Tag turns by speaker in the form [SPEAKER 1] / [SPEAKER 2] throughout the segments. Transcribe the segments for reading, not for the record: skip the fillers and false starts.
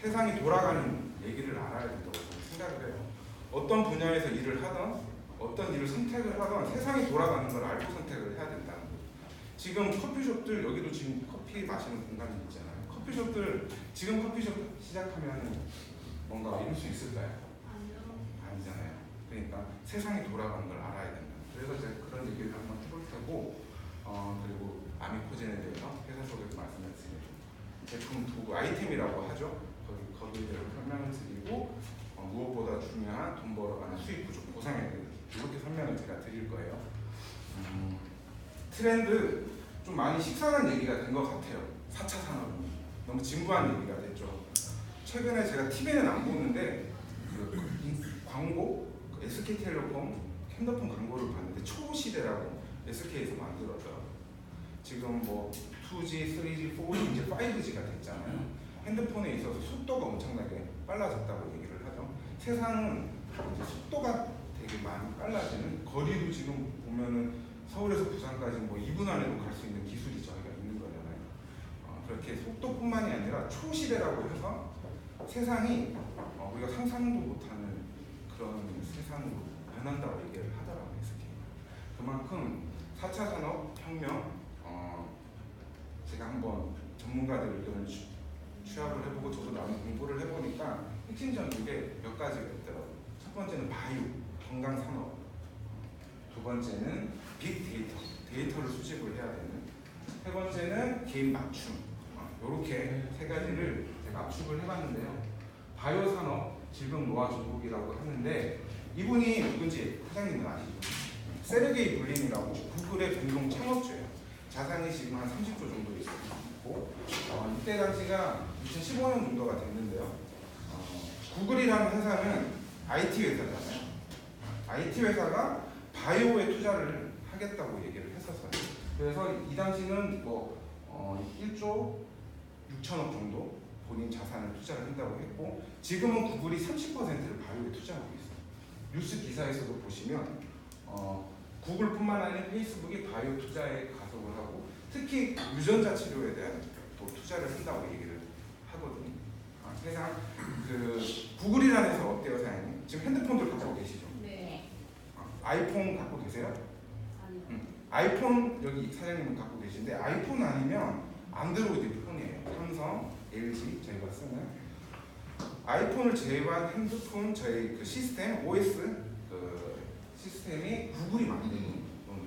[SPEAKER 1] 세상이 돌아가는 얘기를 알아야 된다고 저는 생각을 해요. 어떤 분야에서 일을 하던 어떤 일을 선택을 하던 세상이 돌아가는 걸 알고 선택을 해야 된다는 거죠. 지금 커피숍들, 여기도 지금 커피 마시는 공간이 있잖아요. 커피숍들, 지금 커피숍 시작하면 뭔가 이룰 수 있을까요? 아니잖아요. 그러니까 세상이 돌아가는 걸 알아야 된다. 그래서 제가 그런 얘기를 한번 해볼 테고, 그리고 아미코젠에 대해서 회사 속에서 말씀드렸습니다. 제품 두 아이템이라고 하죠. 거기에 대해서 설명을 드리고, 무엇보다 중요한 돈 벌어가는 수익 구조, 보상에 대해서 이렇게 설명을 제가 드릴 거예요. 트렌드 좀 많이 식상한 얘기가 된 것 같아요. 4차 산업이 너무 진부한 얘기가 됐죠. 최근에 제가 TV는 안 보는데 광고, SK텔레콤 핸드폰 광고를 봤는데 초시대라고 SK에서 만들었더라고요. 지금 뭐 2G, 3G, 4G, 이제 5G가 됐잖아요. 핸드폰에 있어서 속도가 엄청나게 빨라졌다고 얘기를 하죠. 세상은 이제 속도가 되게 많이 빨라지는, 거리도 지금 보면은 서울에서 부산까지 뭐 2분 안에도 갈 수 있는 기술이 저희가 있는 거잖아요. 그렇게 속도뿐만이 아니라 초시대라고 해서 세상이 우리가 상상도 못하는 그런 세상으로 변한다고 얘기를 하더라고요. 그만큼 4차 산업혁명, 제가 한번 전문가들 의견을 취합을 해보고 저도 나름 공부를 해보니까 핵심적인 게 몇 가지가 있더라고요. 첫 번째는 바이오, 건강산업. 두 번째는 빅데이터, 데이터를 수집을 해야 되는. 세 번째는 개인 맞춤. 이렇게 세 가지를 제가 압축을 해봤는데요. 바이오 산업, 질병 노화 중국이라고 하는데, 이분이 누군지 사장님은 아시죠? 세르게이 브린이라고 구글의 공동 창업주예요. 자산이 지금 한 30조 정도 있고, 이때 당시가 2015년 정도가 됐는데요. 구글이라는 회사는 IT 회사잖아요. IT 회사가 바이오에 투자를 하겠다고 얘기를 했었어요. 그래서 이 당시는 뭐 1조 6천억 정도 본인 자산을 투자를 한다고 했고, 지금은 구글이 30%를 바이오에 투자하고 있어요. 뉴스 기사에서도 보시면 구글뿐만 아니라 페이스북이 바이오 투자에 가속을 하고, 특히 유전자 치료에 대한 또 투자를 한다고 얘기를 하거든요. 세상 구글이라는 회사 어때요, 사장님? 지금 핸드폰들 갖고 계시죠?
[SPEAKER 2] 네.
[SPEAKER 1] 아이폰 갖고 계세요?
[SPEAKER 2] 아니요.
[SPEAKER 1] 아이폰 여기 사장님은 갖고 계신데, 아이폰 아니면 안드로이드 폰이에요. 삼성, LG 저희가 쓰는 아이폰을 제외한 핸드폰 저희 그 시스템 OS 시스템이 구글이 만드는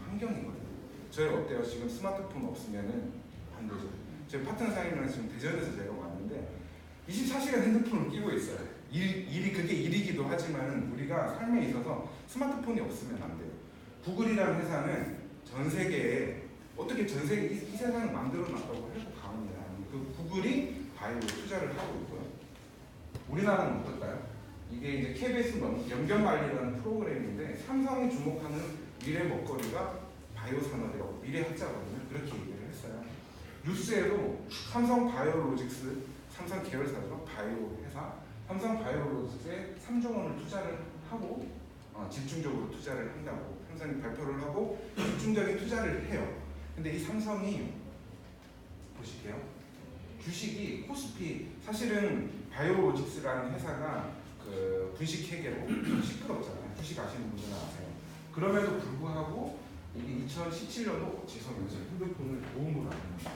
[SPEAKER 1] 환경이거든요. 저희 어때요? 지금 스마트폰 없으면은 안 되죠. 저희 파트너 사장님이랑 지금 대전에서 제가 왔는데 24시간 핸드폰을 끼고 있어요. 일이 그게 일이기도 하지만 우리가 삶에 있어서 스마트폰이 없으면 안 돼요. 구글이라는 회사는 전 세계에 어떻게 전 세계 이 세상을 만들어 놨다고 해도 과언이 아닌 그 구글이 바이오에 투자를 하고 있고요. 우리나라는 어떨까요? 이게 이제 KBS 연변말리라는 프로그램인데, 삼성이 주목하는 미래 먹거리가 바이오 산업이라고, 미래 학자거든요. 그렇게 얘기를 했어요. 뉴스에도 삼성 바이오로직스, 삼성 계열사죠. 바이오 회사, 삼성 바이오로직스에 3조 원을 투자를 하고 집중적으로 투자를 한다고 삼성이 발표를 하고 집중적인 투자를 해요. 근데 이 삼성이 보실게요. 주식이 코스피, 사실은 바이오로직스라는 회사가 그 분식회계로 좀 시끄럽잖아요. 주식 아시는 분들은 아세요. 그럼에도 불구하고 이게 2017년도 죄송해요. 핸드폰을 도움을 안 합니다.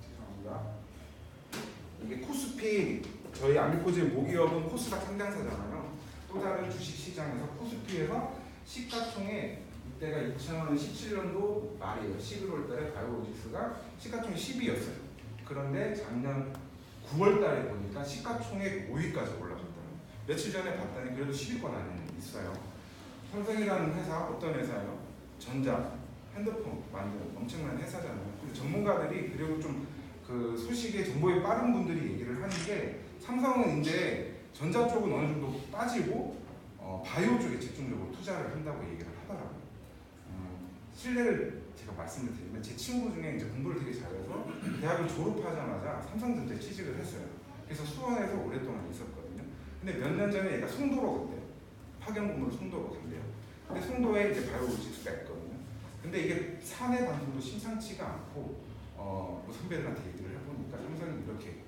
[SPEAKER 1] 죄송합니다. 이게 코스피, 저희 아미코즈의 모기업은 코스닥 상장사잖아요. 또 다른 주식 시장에서 코스피에서 시가총액, 이때가 2017년도 말이에요. 11월 달에 바이오로직스가 시가총액 10위였어요. 그런데 작년 9월 달에 보니까 시가총액 5위까지 올라갔더라고요. 며칠 전에 봤더니 그래도 10위권 안에 있어요. 삼성이라는 회사 어떤 회사예요? 전자, 핸드폰 만드는 엄청난 회사잖아요. 근데 전문가들이, 그리고 좀 그 소식에 정보에 빠른 분들이 얘기를 하는 게, 삼성은 이제 전자 쪽은 어느 정도 빠지고 바이오 쪽에 집중적으로 투자를 한다고 얘기를 하더라고요. 실례를 제가 말씀을 드리면, 제 친구 중에 이제 공부를 되게 잘해서 대학을 졸업하자마자 삼성전자에 취직을 했어요. 그래서 수원에서 오랫동안 있었거든요. 근데 몇 년 전에 얘가 송도로 간대요. 파견 근무를 송도로 간대요. 근데 송도에 이제 바이오로직스가 있거든요. 근데 이게 사내 방송도 심상치가 않고 뭐 선배들한테 얘기를 해보니까 삼성이 이렇게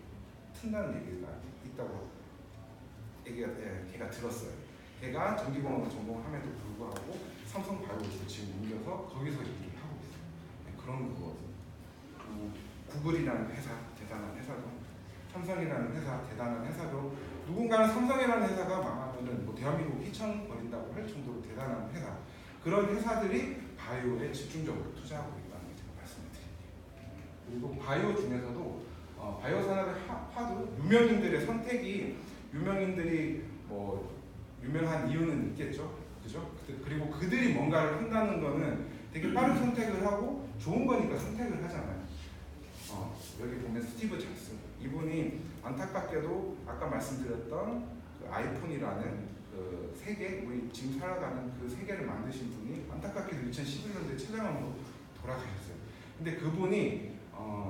[SPEAKER 1] 튼다는 얘기가 있다고 걔가 들었어요. 걔가 전기공학을 전공함에도 불구하고 삼성바이오로직을 지금 옮겨서 거기서 일을 하고 있어요. 네, 그런 거거든요. 구글이라는 회사, 대단한 회사도, 삼성이라는 회사, 대단한 회사도, 누군가는 삼성이라는 회사가 망하면은 뭐 대한민국 휘청거린다고 할 정도로 대단한 회사, 그런 회사들이 바이오에 집중적으로 투자하고 있다는 걸 제가 말씀을 드릴게요. 그리고 바이오 중에서도 바이오 산업의 하도 유명인들의 선택이, 유명인들이 뭐 유명한 이유는 있겠죠, 그죠? 그리고 그들이 뭔가를 한다는 거는 되게 빠른 선택을 하고 좋은 거니까 선택을 하잖아요. 여기 보면 스티브 잡스, 이분이 안타깝게도 아까 말씀드렸던 그 아이폰이라는 그 세계, 우리 지금 살아가는 그 세계를 만드신 분이 안타깝게도 2011년도에 췌장암으로 돌아가셨어요. 근데 그분이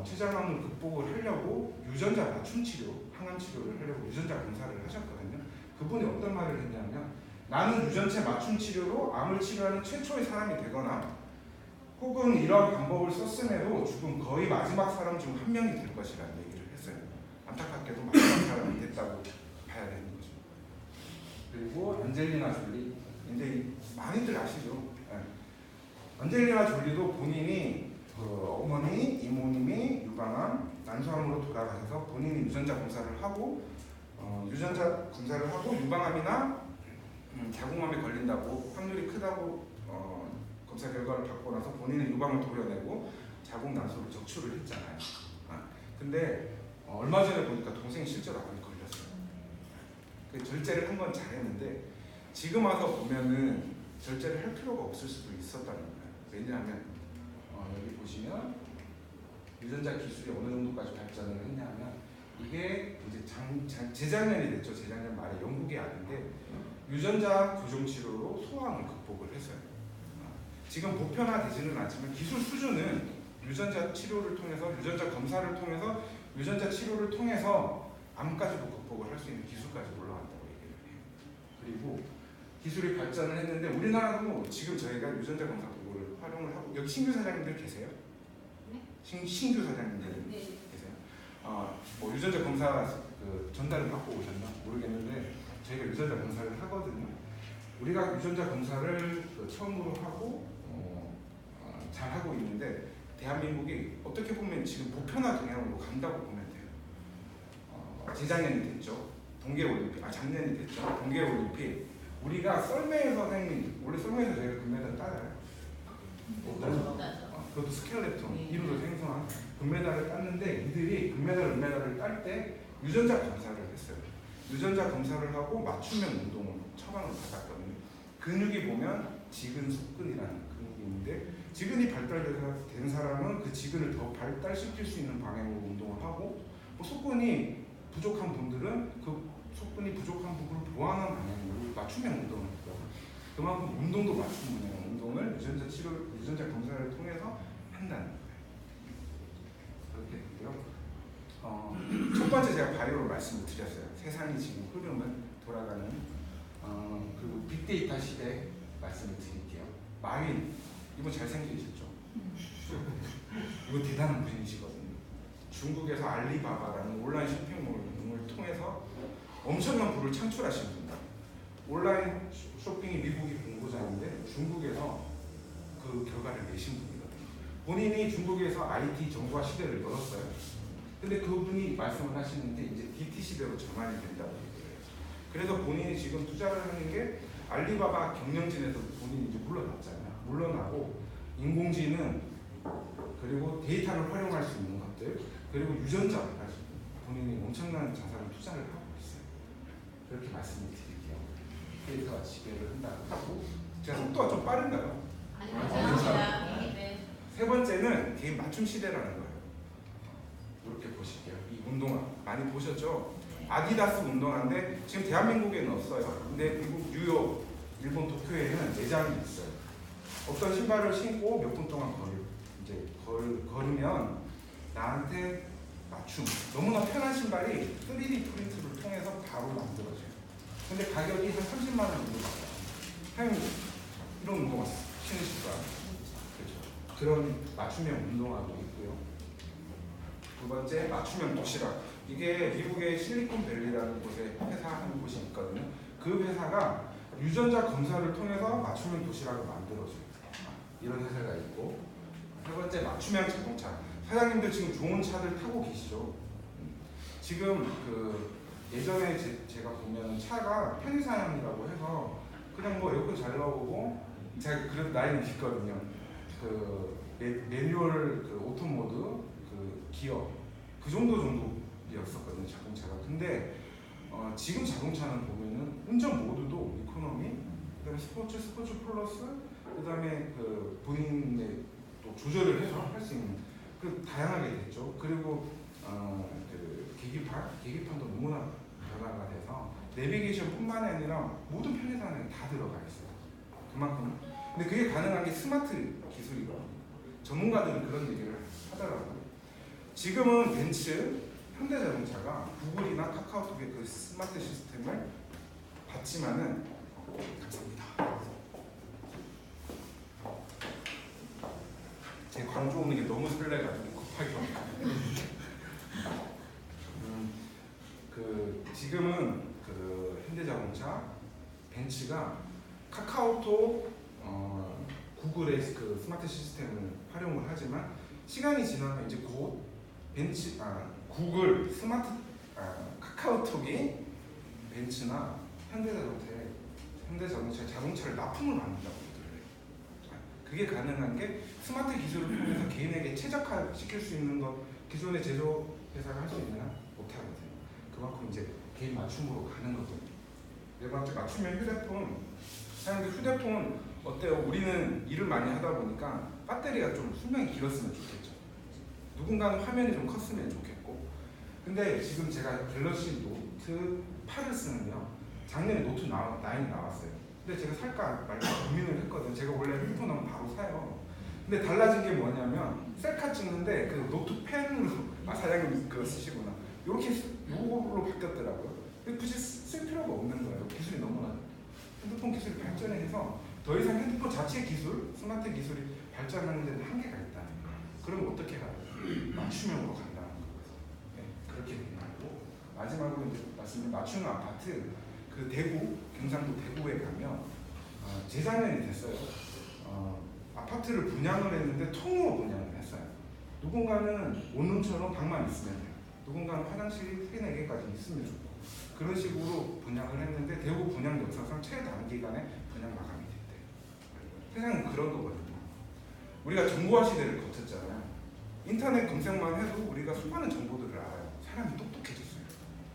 [SPEAKER 1] 췌장암을 극복을 하려고 유전자 맞춤 치료, 항암 치료를 하려고 유전자 검사를 하셨거든요. 그분이 어떤 말을 했냐면, 나는 유전체 맞춤 치료로 암을 치료하는 최초의 사람이 되거나 혹은 이런 방법을 썼음에도 죽은 거의 마지막 사람 중 한 명이 될 것이라는 얘기를 했어요. 안타깝게도 마지막 사람이 됐다고 봐야 되는 거죠. 그리고 안젤리나 졸리, 이제 많이들 아시죠? 네. 안젤리나 졸리도 본인이 어머니, 이모님이 유방암, 난소암으로 돌아가셔서 본인이 유전자 검사를 하고 유방암이나 자궁암에 걸린다고 확률이 크다고 검사 결과를 받고 나서 본인은 유방을 도려내고 자궁 난소를 적출을 했잖아요. 근데 얼마 전에 보니까 동생이 실제로 암에 걸렸어요. 절제를 한 건 잘했는데 지금 와서 보면은 절제를 할 필요가 없을 수도 있었다는 거예요. 왜냐하면 여기 보시면 유전자 기술이 어느 정도까지 발전을 했냐면, 이게 이제 재작년이 됐죠. 재작년 말에 영국의 아인데 유전자 교정 치료로 소아암을 극복을 했어요. 지금 보편화되지는 않지만 기술 수준은 유전자 치료를 통해서, 유전자 검사를 통해서, 유전자 치료를 통해서 암까지도 극복을 할 수 있는 기술까지 올라간다고 얘기를 해요. 그리고 기술이 발전을 했는데 우리나라도 지금 저희가 유전자 검사 도구를 활용을 하고, 여기 신규 사장님들 계세요? 네? 신규 사장님들 네. 계세요? 뭐 유전자 검사 전달을 받고 오셨나 모르겠는데 저희가 유전자 검사를 하거든요. 우리가 유전자 검사를 처음으로 하고 잘 하고 있는데 대한민국이 어떻게 보면 지금 보편화 경향으로 간다고 보면 돼요. 재작년이 됐죠. 동계올림픽, 작년이 됐죠. 동계올림픽. 우리가 썰매에서 원래 썰매에서 저희가 금메달 따요. 그것도 스켈레톤, 이루로 생성한 금메달을 땄는데, 이들이 금메달, 은메달을 딸 때 유전자 검사를 했어요. 유전자 검사를 하고 맞춤형 운동을 처방을 받았거든요. 근육이 보면 지근, 속근이라는 근육이 있는데, 지근이 발달된 사람은 그 지근을 더 발달시킬 수 있는 방향으로 운동을 하고, 뭐 속근이 부족한 분들은 그 속근이 부족한 부분을 보완하는 방향으로 맞춤형 운동을 했고, 그만큼 운동도 맞춤형 운동을 유전자 검사를 통해서 한다는 거예요. 그렇게 되고요. 첫 번째 제가 바이오로 말씀을 드렸어요. 세상이 지금 흐름은 돌아가는 그리고 빅데이터 시대 말씀을 드릴게요. 마윈, 이분 잘생기셨죠? 이분 대단한 분이시거든요. 중국에서 알리바바라는 온라인 쇼핑몰을 통해서 엄청난 부를 창출하신 분입니다. 온라인 쇼핑이 미국이 본고장인데 중국에서 그 결과를 내신 분이거든요. 본인이 중국에서 IT 정보화 시대를 열었어요. 근데 그분이 말씀을 하시는데 이제 DT 시대로 전환이 된다고 얘기해요. 그래서 본인이 지금 투자를 하는 게 알리바바 경영진에서 본인이 이제 물러났잖아요. 물러나고 인공지능 그리고 데이터를 활용할 수 있는 것들, 그리고 유전자까지 본인이 엄청난 자산을 투자를 하고 있어요. 그렇게 말씀을 드릴게요. 데이터가 지배를 한다고 하고, 제가 속도가 좀 빠른가요?
[SPEAKER 2] 아니요.
[SPEAKER 1] 세 번째는 개인 맞춤 시대라는 거예요. 이렇게 보실게요. 이 운동화 많이 보셨죠? 아디다스 운동화인데 지금 대한민국에는 없어요. 근데 미국 뉴욕, 일본 도쿄에는 매장이 있어요. 어떤 신발을 신고 몇 분 동안 걸으면 나한테 맞춤, 너무나 편한 신발이 3D 프린트를 통해서 바로 만들어져요. 근데 가격이 한 30만 원 정도 받아요. 사장님 이런 운동화 신으실 거야. 그렇죠. 그런 맞춤형 운동화도 있고요. 두 번째 맞춤형 도시락. 이게 미국의 실리콘밸리라는 곳에 회사하는 곳이 있거든요. 그 회사가 유전자 검사를 통해서 맞춤형 도시락을 만들어줘요. 이런 회사가 있고, 세 번째 맞춤형 자동차. 사장님들 지금 좋은 차들 타고 계시죠? 지금 그 예전에 제가 보면 차가 편의사양이라고 해서 그냥 뭐 에어컨 잘 나오고, 제가 그래도 나이는 있거든요. 그 매뉴얼 그 오토 모드 그 기어 그 정도였었거든요, 자동차가. 근데 지금 자동차는 보면은 운전 모드도 이코노미, 그다음에 스포츠 플러스, 그다음에 그 본인의 또 조절을 해서 할 수 있는 그 다양하게 됐죠. 그리고 그 계기판도 너무나 변화가 돼서 내비게이션뿐만 아니라 모든 편의사양에 다 들어가 있어요. 그만큼. 근데 그게 가능한 게 스마트 기술이거든요. 전문가들은 그런 얘기를 하더라고요. 지금은 벤츠, 현대자동차가 구글이나 카카오톡의 그 스마트 시스템을 받지만은 감사합니다. 제 광주 오는 게 너무 설레가지고 급하게 그 지금은 그 현대자동차, 벤츠가 카카오톡, 구글의 그 스마트 시스템을 활용을 하지만 시간이 지나면 이제 곧 구글 스마트 카카오톡이 벤츠나 현대자동차의 자동차를 납품을 만든다고 그러더래요. 그게 가능한 게 스마트 기술을 통해서 개인에게 최적화시킬 수 있는 것 기존의 제조 회사가 할 수 있느냐 못하거든요. 그만큼 이제 개인 맞춤으로 가는 거거든요. 네 번째 맞춤형 휴대폰. 사람들 휴대폰 어때요? 우리는 일을 많이 하다 보니까 배터리가 좀 수명이 길었으면 좋겠죠. 누군가는 화면이 좀 컸으면 좋겠고. 근데 지금 제가 갤럭시 노트 8을 쓰는요. 작년에 노트 9이 나왔어요. 근데 제가 살까 말까 고민을 했거든요. 제가 원래 휴대폰 하면 바로 사요. 근데 달라진 게 뭐냐면 셀카 찍는데 그 노트 펜으로 사장님 그거 쓰시구나. 이렇게 요걸로 바뀌었더라고요. 굳이 쓸 필요가 없는 거예요. 기술이 너무나 핸드폰 기술이 발전해서 더 이상 핸드폰 자체 기술, 스마트 기술이 발전하는 데는 한계가 있다는 거예요. 그럼 어떻게 가요? 맞춤형으로 간다는 거예요. 네, 그렇게 되는 거고. 마지막으로 이제 말씀드린 맞춤형 아파트. 그 대구, 경상도 대구에 가면 재작년이 됐어요. 아파트를 분양을 했는데 통으로 분양을 했어요. 누군가는 원룸처럼 방만 있으면 돼요. 누군가는 화장실이 3-4개까지 있으면 좋고. 그런 식으로 분양을 했는데 대구 분양 역사상 최단기간에 분양 마감이 됐대요. 세상은 그런 거거든요. 우리가 정보화 시대를 거쳤잖아요. 인터넷 검색만 해도 우리가 수많은 정보들을 알아요. 사람이 똑똑해졌어요.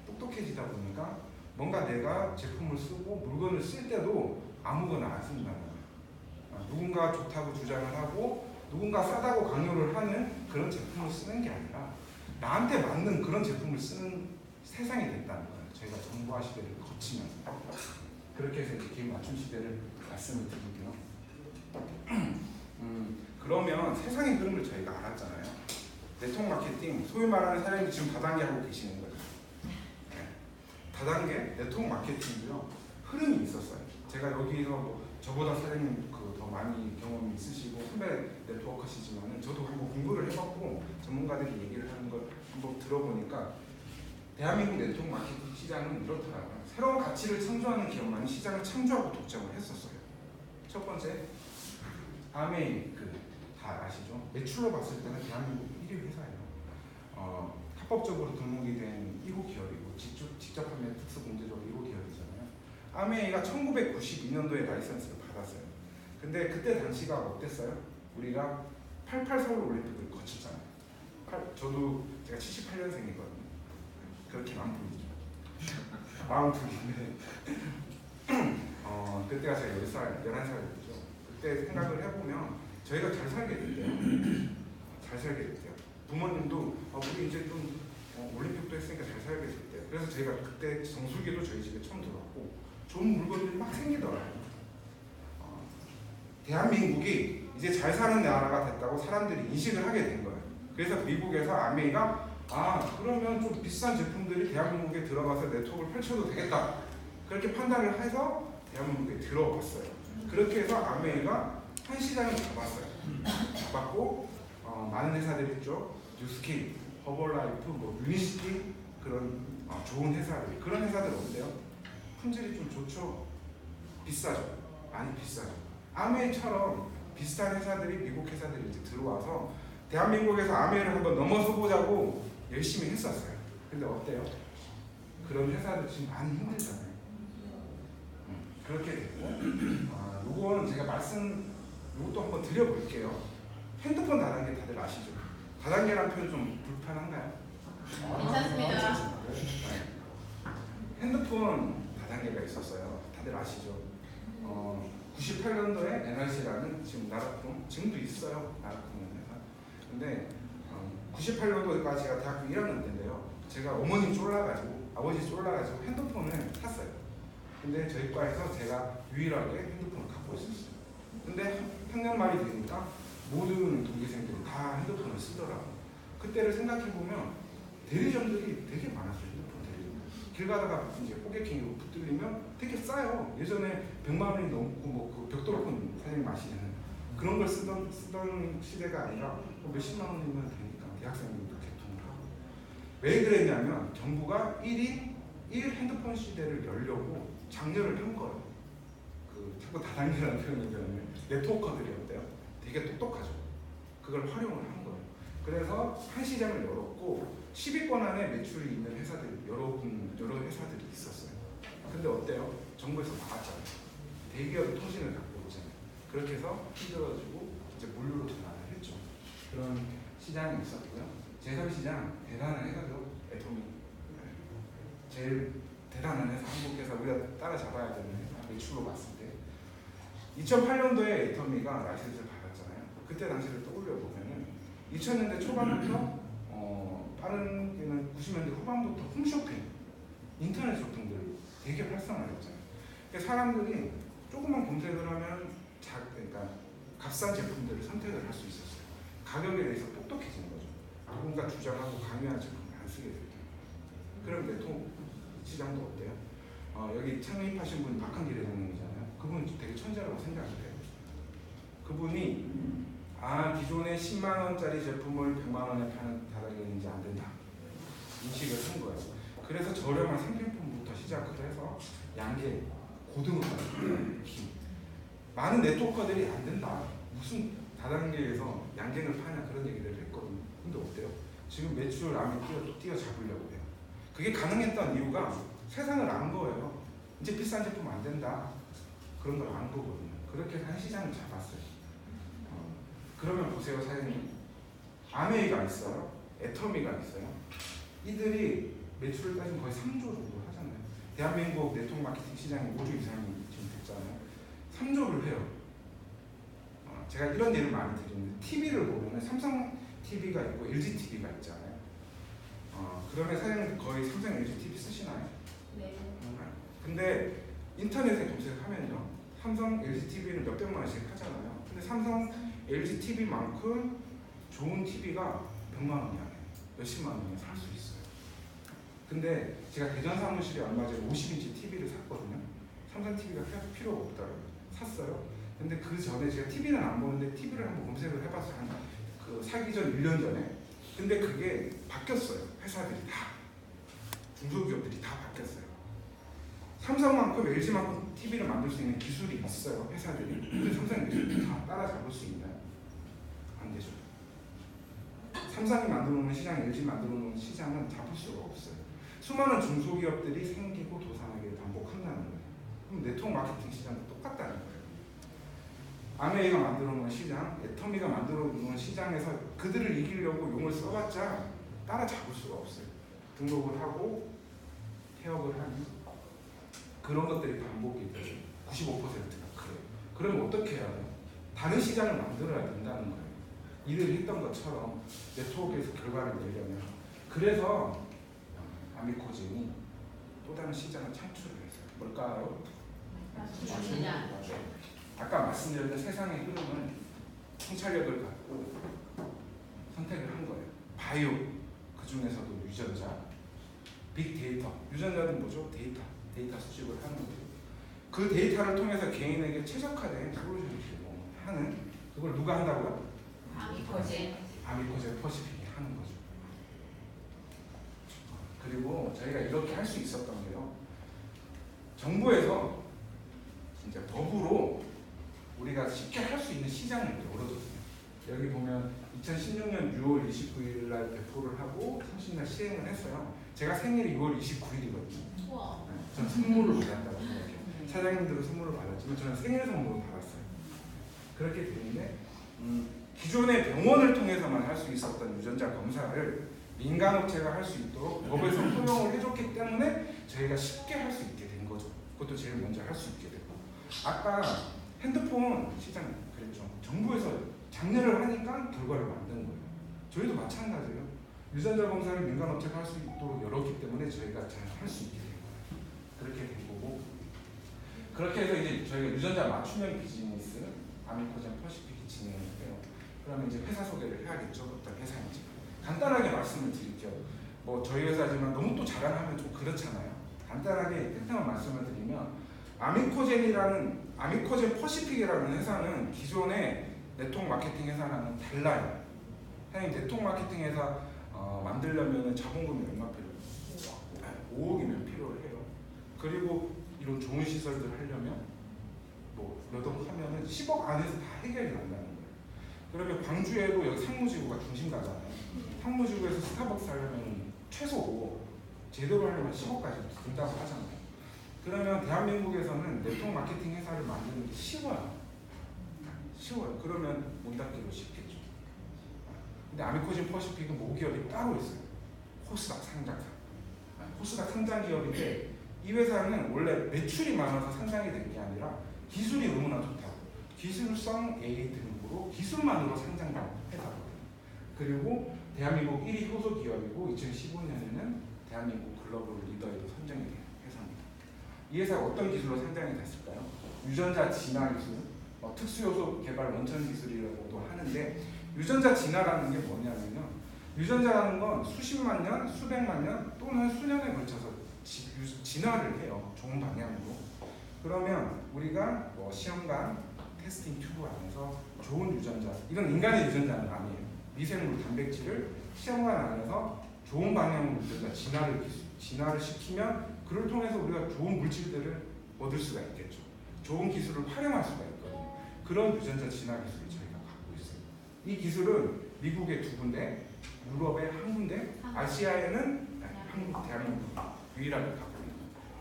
[SPEAKER 1] 똑똑해지다 보니까 뭔가 내가 제품을 쓰고 물건을 쓸 때도 아무거나 안 쓴다는 거예요. 누군가 좋다고 주장을 하고 누군가 싸다고 강요를 하는 그런 제품을 쓰는 게 아니라 나한테 맞는 그런 제품을 쓰는 세상이 됐다는 거예요. 저희가 정보화 시대를 거치면서 그렇게 해서 이제 개인 맞춤 시대를 말씀을 드리고요. 그러면 세상의 흐름을 저희가 알았잖아요. 네트워크 마케팅, 소위 말하는 사람이 지금 다단계 하고 계시는 거죠. 네. 다단계 네트워크 마케팅도요 흐름이 있었어요. 제가 여기서 뭐 저보다 사장님 더 많이 경험이 있으시고 선배 네트워크시지만은 저도 한번 공부를 해봤고 전문가들이 얘기를 하는 걸 한번 들어보니까 대한민국 네트워크 마케팅 시장은 이렇더라고요. 새로운 가치를 창조하는 기업만이 시장을 창조하고 독점을 했었어요. 첫 번째, 아메이 다 아시죠? 매출로 봤을 때는 대한민국 1위 회사예요. 합법적으로 등록이 된 1호 기업이고 직접 판매 특수 공제적으로 1호 기업이잖아요. 아메이가 1992년도에 라이선스를 받았어요. 근데 그때 당시가 어땠어요? 우리가 88 서울 올림픽을 거쳤잖아요. 제가 78년생이거든요. 그렇게 마음풀이죠. 마음풀이인데 그때가 제가 11살이었죠. 그때 생각을 해보면 저희가 잘 살게 됐대요. 잘 살게 됐대요. 부모님도 우리 이제 좀 올림픽도 했으니까 잘 살게 됐대요. 그래서 저희가 그때 정수기도 저희 집에 처음 들어왔고 좋은 물건들이 막 생기더라고요. 대한민국이 이제 잘 사는 나라가 됐다고 사람들이 인식을 하게 된 거예요. 그래서 미국에서 아메이가 그러면 좀 비싼 제품들이 대한민국에 들어가서 네트워크를 펼쳐도 되겠다. 그렇게 판단을 해서 대한민국에 들어왔어요. 그렇게 해서 아메이가 한 시장을 잡았어요. 잡았고 많은 회사들이 있죠. 뉴스킨, 버벌라이프, 뭐 유니시티 그런 좋은 회사들, 그런 회사들 어때요? 품질이 좀 좋죠? 비싸죠? 많이 비싸죠. 아메이처럼 비슷한 회사들이 미국 회사들이 이제 들어와서 대한민국에서 아메이를 한번 넘어서 보자고 열심히 했었어요. 근데 어때요? 그런 회사들 지금 많이 힘들잖아요. 그렇게 됐고, 요거는 제가 요것도 한번 드려볼게요. 핸드폰 다단계 다들 아시죠? 다단계라는 표현 좀 불편한가요?
[SPEAKER 2] 괜찮습니다.
[SPEAKER 1] 핸드폰 다단계가 있었어요. 다들 아시죠? 98년도에 NRC라는 지금 나라품, 지금도 있어요. 나라품이라는 회사. 근데 98년도까지가 대학교 1학년 때인데요. 제가 어머님 쫄라가지고, 아버지 쫄라가지고 핸드폰을 샀어요. 근데 저희 과에서 제가 유일하게 핸드폰을 갖고 있었어요. 근데 학년 말이 되니까 모든 동기생들이 다 핸드폰을 쓰더라고요. 그때를 생각해보면 대리점들이 되게 많았어요. 핸드폰 대리점. 길 가다가 이제 호객행위로 붙들리면 되게 싸요. 예전에 100만 원이 넘고 뭐 그 벽돌폰 사장님 아시는 그런 걸 쓰던 시대가 아니라 뭐 몇십만 원이면 되니까 대학생들도 개통을 하고. 왜 그랬냐면 정부가 1 핸드폰 시대를 열려고 장려를 한 거예요. 자꾸 다단계라는 표현을 쓰면 네트워커들이 어때요? 되게 똑똑하죠. 그걸 활용을 한 거예요. 그래서 한 시장을 열었고 10위권 안에 매출이 있는 회사들이 여러 회사들이 있었어요. 근데 어때요? 정부에서 막았잖아요. 대기업 통신을 갖고 있잖아요. 그렇게 해서 힘들어지고 이제 물류로 전환을 했죠. 그런 시장이 있었고요. 제3시장 대단한 회사죠. 애토미. 제일 대단한 회사, 한국 회사 우리가 따라잡아야 되는 회사 매출로 봤을 때 2008년도에 애터미가 라이센스를 받았잖아요. 그때 당시를 떠올려 보면은 2000년대 초반부터 빠르게는 90년대 후반부터 홈쇼핑, 인터넷 쇼핑들이 되게 활성화됐잖아요. 그러니까 사람들이 조금만 검색을 하면 그러니까 값싼 제품들을 선택을 할 수 있었어요. 가격에 대해서 똑똑해지는 거죠. 누군가 주장하고 강요한 제품을 안 쓰게 되죠. 그럼 네트워크 시장도 어때요? 여기 창립하신 분이 박한기 대장님이잖아요. 그분 되게 천재라고 생각을 해요. 그분이 기존에 10만 원짜리 제품을 100만 원에 파는 다단계는 이제 안 된다 인식을 한 거예요. 그래서 저렴한 상품부터 시작을 해서 양계, 고등어까지 많은 네트워커들이 안 된다. 무슨 다단계에서 양갱을 파냐 그런 얘기를 했거든요. 근데 어때요? 지금 매출 암에 뛰어잡으려고 해요. 그게 가능했던 이유가 세상을 안 거예요. 이제 비싼 제품 안 된다. 그런 걸 안 거거든요. 그렇게 해서 한 시장을 잡았어요. 그러면 보세요, 사장님. 아메이가 있어요. 애터미가 있어요. 이들이 매출을 따지면 거의 3조 정도 하잖아요. 대한민국 네트워크 마케팅 시장이 5조 이상이 지금 됐잖아요. 3조를 해요. 제가 이런 예를 많이 드리는데 TV를 보면 삼성 TV가 있고 LG TV가 있잖아요. 그러면 사장님 거의 삼성 LG TV 쓰시나요?
[SPEAKER 2] 네.
[SPEAKER 1] 근데 인터넷에 검색하면요. 삼성 LG TV는 몇백만 원씩 하잖아요. 근데 삼성 LG TV만큼 좋은 TV가 100만 원이 아니에요. 몇십만 원이면 살 수 있어요. 근데 제가 대전 사무실에 얼마 전에 50인치 TV를 샀거든요. 삼성 TV가 필요가 없더라고요. 샀어요. 근데 그 전에 제가 TV는 안 보는데 TV를 한번 검색을 해봤어요. 사기 전 1년 전에. 근데 그게 바뀌었어요. 회사들이 다. 중소기업들이 다 바뀌었어요. 삼성만큼 LG만큼 TV를 만들 수 있는 기술이 있어요. 회사들이. 근데 삼성 LG를 다 따라잡을 수 있나요? 안 되죠. 삼성이 만들어 놓은 시장, LG 만들어 놓은 시장은 잡을 수가 없어요. 수많은 중소기업들이 생기고 도산하기를 반복한다는 거예요. 그럼 네트워크 마케팅 시장도 똑같다는 거예요. 아메이가 만들어 놓은 시장, 애터미가 만들어 놓은 시장에서 그들을 이기려고 용을 써봤자 따라잡을 수가 없어요. 등록을 하고 태업을 하는 그런 것들이 반복이 돼요. 95%가 그래요. 그러면 어떻게 해야 돼요? 다른 시장을 만들어야 된다는 거예요. 이들 했던 것처럼 네트워크에서 결과를 내려면. 그래서 아미코진이 또 다른 시장을 창출을 했어요. 뭘까요?
[SPEAKER 2] 맞습니다.
[SPEAKER 1] 아까 말씀드렸던 세상의 흐름을 통찰력을 갖고 선택을 한 거예요. 바이오, 그 중에서도 유전자, 빅데이터. 유전자는 뭐죠? 데이터 수집을 하는 거죠. 그 데이터를 통해서 개인에게 최적화된 솔루션을 제공하는, 그걸 누가 한다고요?
[SPEAKER 2] 아미코진.
[SPEAKER 1] 아미코진 퍼시픽이 하는 거죠. 그리고 저희가 이렇게 할 수 있었던 게요. 정부에서 진짜 법으로 우리가 쉽게 할 수 있는 시장을 열어줬어요. 여기 보면 2016년 6월 29일 날 배포를 하고 30날 시행을 했어요. 제가 생일이 6월 29일이거든요.
[SPEAKER 2] 우와.
[SPEAKER 1] 저는 선물을 받았다고 생각해요. 사장님들은 선물을 받았지만 저는 생일 선물을 받았어요. 그렇게 되는데 기존의 병원을 통해서만 할 수 있었던 유전자 검사를 민간업체가 할 수 있도록 법에서 허용을 해줬기 때문에 저희가 쉽게 할 수 있게 된 거죠. 그것도 제일 먼저 할 수 있게 되고, 아까 핸드폰 시장 그랬죠. 정부에서 장려를 하니까 결과를 만든 거예요. 저희도 마찬가지예요. 유전자 검사를 민간업체가 할 수 있도록 열었기 때문에 저희가 잘 할 수 있게 된 거예요. 그렇게 된 거고, 그렇게 해서 이제 저희가 유전자 맞춤형 비즈니스 아미코젠 퍼시픽이 진행을 해요. 그러면 이제 회사 소개를 해야겠죠. 어떤 회사인지 간단하게 말씀을 드릴게요. 뭐 저희 회사지만 너무 또 자랑하면 좀 그렇잖아요. 간단하게 탱탱한 말씀을 드리면, 아미코젠 퍼시픽이라는 회사는 기존의 네트워크 마케팅 회사랑은 달라요. 사장님, 네트워크 마케팅 회사 만들려면 자본금이 얼마 필요해요? 5억이면 필요해요. 그리고 이런 좋은 시설들 하려면 뭐 몇 억 하면은 10억 안에서 다 해결이 난다는 거예요. 그러면 광주에도 여기 상무지구가 중심 가잖아요. 상무지구에서 스타벅스 하려면 최소 제대로 하려면 10억까지 든다고 하잖아요. 그러면 대한민국에서는 네트워크 마케팅 회사를 만드는 게 쉬워요. 그러면 문 닫기도 쉽겠죠. 근데 아미코진 퍼시픽은 모기업이 따로 있어요. 코스닥 상장사. 코스닥 상장 기업인데, 이 회사는 원래 매출이 많아서 상장이 된 게 아니라 기술이 너무나 좋다고 기술성 A 등급으로 기술만으로 상장된 회사거든요. 그리고 대한민국 1위 효소 기업이고 2015년에는 대한민국 글로벌 리더에도 선정이 된 회사입니다. 이 회사가 어떤 기술로 상장이 됐을까요? 유전자 진화 기술, 특수요소 개발 원천 기술이라고도 하는데, 유전자 진화라는 게 뭐냐면요, 유전자라는 건 수십만 년, 수백만 년 또는 수년에 걸쳐서 진화를 해요. 좋은 방향으로. 그러면 우리가 시험관 테스팅 튜브 안에서 좋은 유전자, 이건 인간의 유전자는 아니에요. 미생물 단백질을 시험관 안에서 좋은 방향으로 유전자 진화를 시키면 그를 통해서 우리가 좋은 물질들을 얻을 수가 있겠죠. 좋은 기술을 활용할 수가 있거든요. 그런 유전자 진화 기술을 저희가 갖고 있어요. 이 기술은 미국에 2군데, 유럽에 1군데, 아시아에는 한국, 대한민국 유일하게 갖고 있는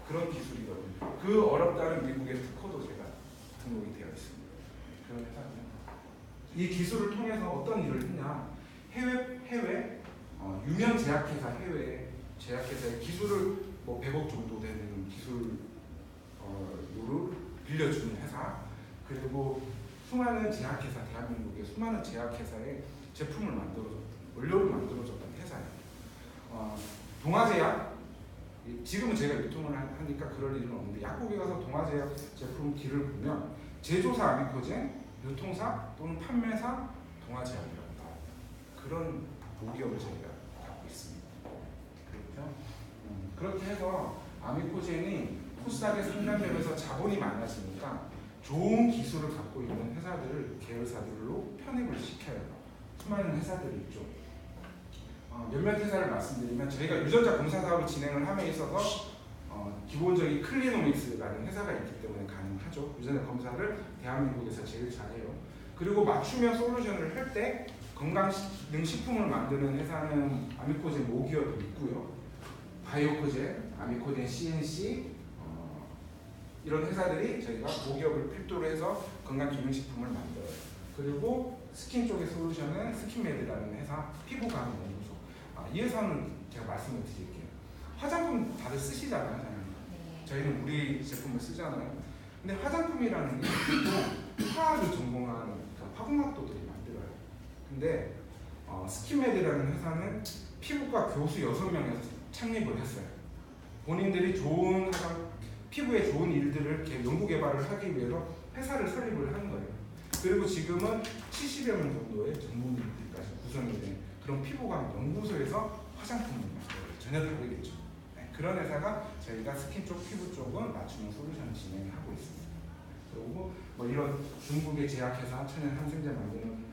[SPEAKER 1] 그런 기술이거든요. 그 어렵다는 미국의 특허도 제가 등록이 되어 있습니다. 그런 회사고요. 이 기술을 통해서 어떤 일을 했냐, 해외 유명 제약회사, 해외 제약회사의 기술을 100억 정도 되는 기술료를 빌려주는 회사, 그리고 수많은 제약회사, 대한민국의 수많은 제약회사의 제품을 만들어줬던, 원료를 만들어줬던 회사예요. 동아제약, 지금은 제가 유통을 하니까 그럴 일은 없는데, 약국에 가서 동아제약 제품 길을 보면 제조사 아미코젠, 유통사 또는 판매사 동아제약이라고 나와요. 그런 모기업을 저희가 갖고 있습니다. 그렇죠? 그렇게 해서 아미코젠이 코스닥에 상장되면서 자본이 많아지니까 좋은 기술을 갖고 있는 회사들을 계열사들로 편입을 시켜요. 수많은 회사들이 있죠. 몇몇 회사를 말씀드리면, 저희가 유전자 검사 사업을 진행을 함에 있어서 기본적인 클리노믹스라는 회사가 있기 때문에 가능하죠. 유전자 검사를 대한민국에서 제일 잘해요. 그리고 맞춤형 솔루션을 할 때 건강기능식품을 만드는 회사는 아미코젠 모기업이 있고요. 바이오코젠, 아미코젠 CNC 이런 회사들이 저희가 모기업을 필두로 해서 건강기능식품을 만들어요. 그리고 스킨 쪽의 솔루션은 스킨메드라는 회사, 피부과학연구소. 이 회사는 제가 말씀을 드릴게요. 화장품 다들 쓰시잖아요. 저희는 우리 제품을 쓰잖아요. 근데 화장품이라는 게 또 화학을 전공한 화공학도들이 만들어요. 근데 스킨메드라는 회사는 피부과 교수 6명에서 창립을 했어요. 본인들이 좋은 피부에 좋은 일들을 연구 개발을 하기 위해서 회사를 설립을 한 거예요. 그리고 지금은 70여 명 정도의 전문인들까지 구성이 된 그런 피부과학 연구소에서 화장품을 만들어요. 전혀 다르겠죠. 네, 그런 회사가 저희가 스킨 쪽, 피부 쪽은 맞춤형 솔루션 진행하고 있습니다. 그리고 이런 중국의 제약회사, 천연 항생제 만드는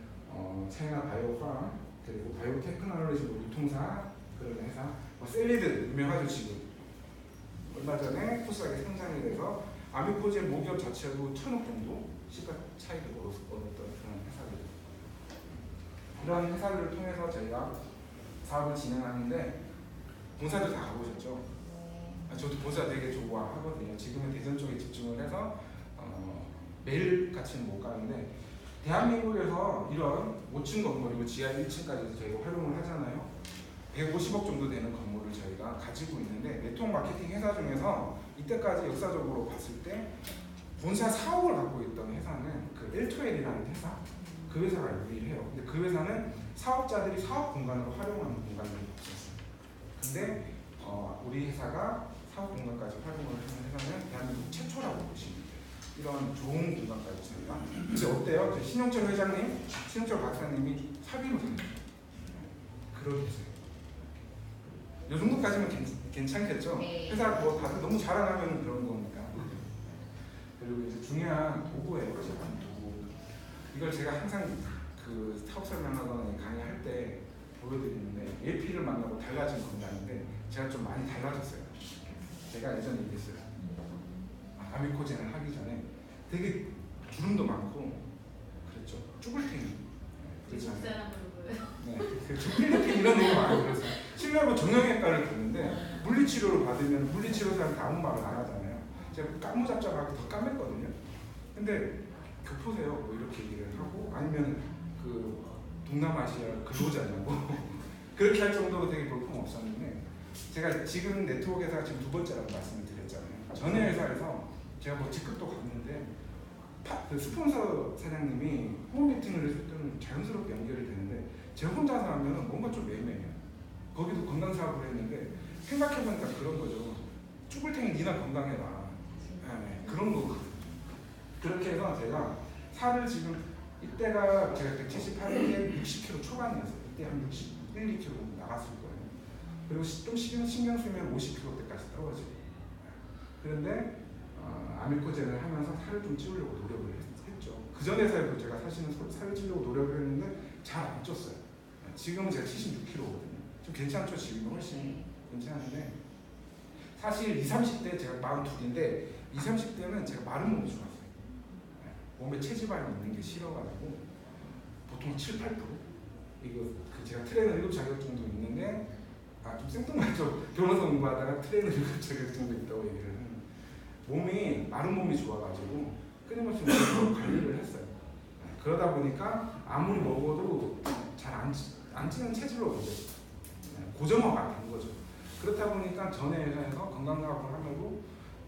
[SPEAKER 1] 차이나 바이오팜, 그리고 바이오테크놀로지 유통사, 그런 회사. 뭐 셀리드 유명하죠 지금. 얼마 전에 코스닥에 상장이 돼서 아미코제 모기업 자체도 1,000억 정도 시가 차익을 얻었던 그런 회사들. 이런 회사들을 통해서 저희가 사업을 진행하는데 본사들 다 가보셨죠? 저도 본사 되게 좋아하거든요. 지금은 대전 쪽에 집중을 해서 매일같이는 못 가는데 대한민국에서 이런 5층 건물이고 지하 1층까지 저희가 활용을 하잖아요. 150억 정도 되는 건물을 저희가 가지고 있는데 네트워크 마케팅 회사 중에서 이때까지 역사적으로 봤을 때 본사 사옥을 갖고 있던 회사는 그 L2L이라는 회사, 그 회사가 유일해요. 근데 그 회사는 사업자들이 사업 공간으로 활용하는 공간들이 없었어요. 근데 우리 회사가 사업 공간까지 활용을 하는 회사는 대한민국 최초라고 보시면 돼요. 이런 좋은 공간까지 저희가. 근데 어때요? 신영철 회장님, 신영철 박사님이 사비로 삽니다. 그러게 있어요. 이 정도까지면 괜찮겠죠?
[SPEAKER 2] 네.
[SPEAKER 1] 회사 뭐 다들 너무 자랑하면 그런 거니까. 그리고 이제 중요한 도구예요. 도구. 이걸 제가 항상 그 사업 설명하거나 강의할 때 보여드리는데 AP를 만나고 달라진 건강인데 제가 좀 많이 달라졌어요. 제가 예전에 얘기했어요. 아미코젠을 하기 전에 되게 주름도 많고 그랬죠. 쭈글탱이. 그렇지
[SPEAKER 2] 미국
[SPEAKER 1] 않아요?
[SPEAKER 2] 사람으로 보여요.
[SPEAKER 1] 네, 필리핀 이런 얘기 많이 들었어요. 실내로 정형외과를 갔는데 물리치료를 받으면 물리치료사한테 아무 말을 안 하잖아요. 제가 까무잡잡하게 더 까맸거든요. 근데 교포세요. 뭐 이렇게 얘기를 하고 아니면 그 동남아시아 근로자냐고 그렇게 할 정도로 되게 볼품 없었는데 제가 지금 네트워크 회사가 지금 2번째라고 말씀을 드렸잖아요. 전에 회사에서 제가 뭐 직급도 갔는데 그 스폰서 사장님이 호흡 미팅을 했을 때는 자연스럽게 연결이 되는데 제가 혼자서 하면 뭔가 좀 애매해요. 거기도 건강 사업을 했는데 생각해보니까 그런 거죠. 쭈글탱이 니나 건강해라. 네, 그런 거. 그렇게 해서 제가 살을 지금 이때가 제가 178에 60kg 초반이었어요. 이때 한 61, 2kg 나갔을 거예요. 그리고 좀 신경 쓰면 50kg대까지 떨어지고. 그런데 아미코젠을 하면서 살을 좀 찌우려고 노력을 했죠. 그 전 회사에도 제가 사실은 살을 찌우려고 노력을 했는데 잘 안 쪘어요. 지금은 제가 76kg거든요. 좀 괜찮죠? 지금은 훨씬 괜찮은데 사실 20, 30대 제가 42인데 20, 30대는 제가 마른 몸이 좋았어요. 몸에 체지방이 있는 게 싫어가지고 보통 7, 8%? 이거 그 제가 트레이너 1급 자격증도 있는데 좀 생뚱맞죠? 변호사 공부하다가 트레이너 1급 자격증도 있다고 얘기를 하는 몸이 마른 몸이 좋아가지고 끊임없이 몸으로 관리를 했어요. 그러다 보니까 아무리 먹어도 잘 안 찌는 체질로 오죠. 고정화가 된 거죠. 그렇다 보니까 전에 회사에서 건강사업을 하면서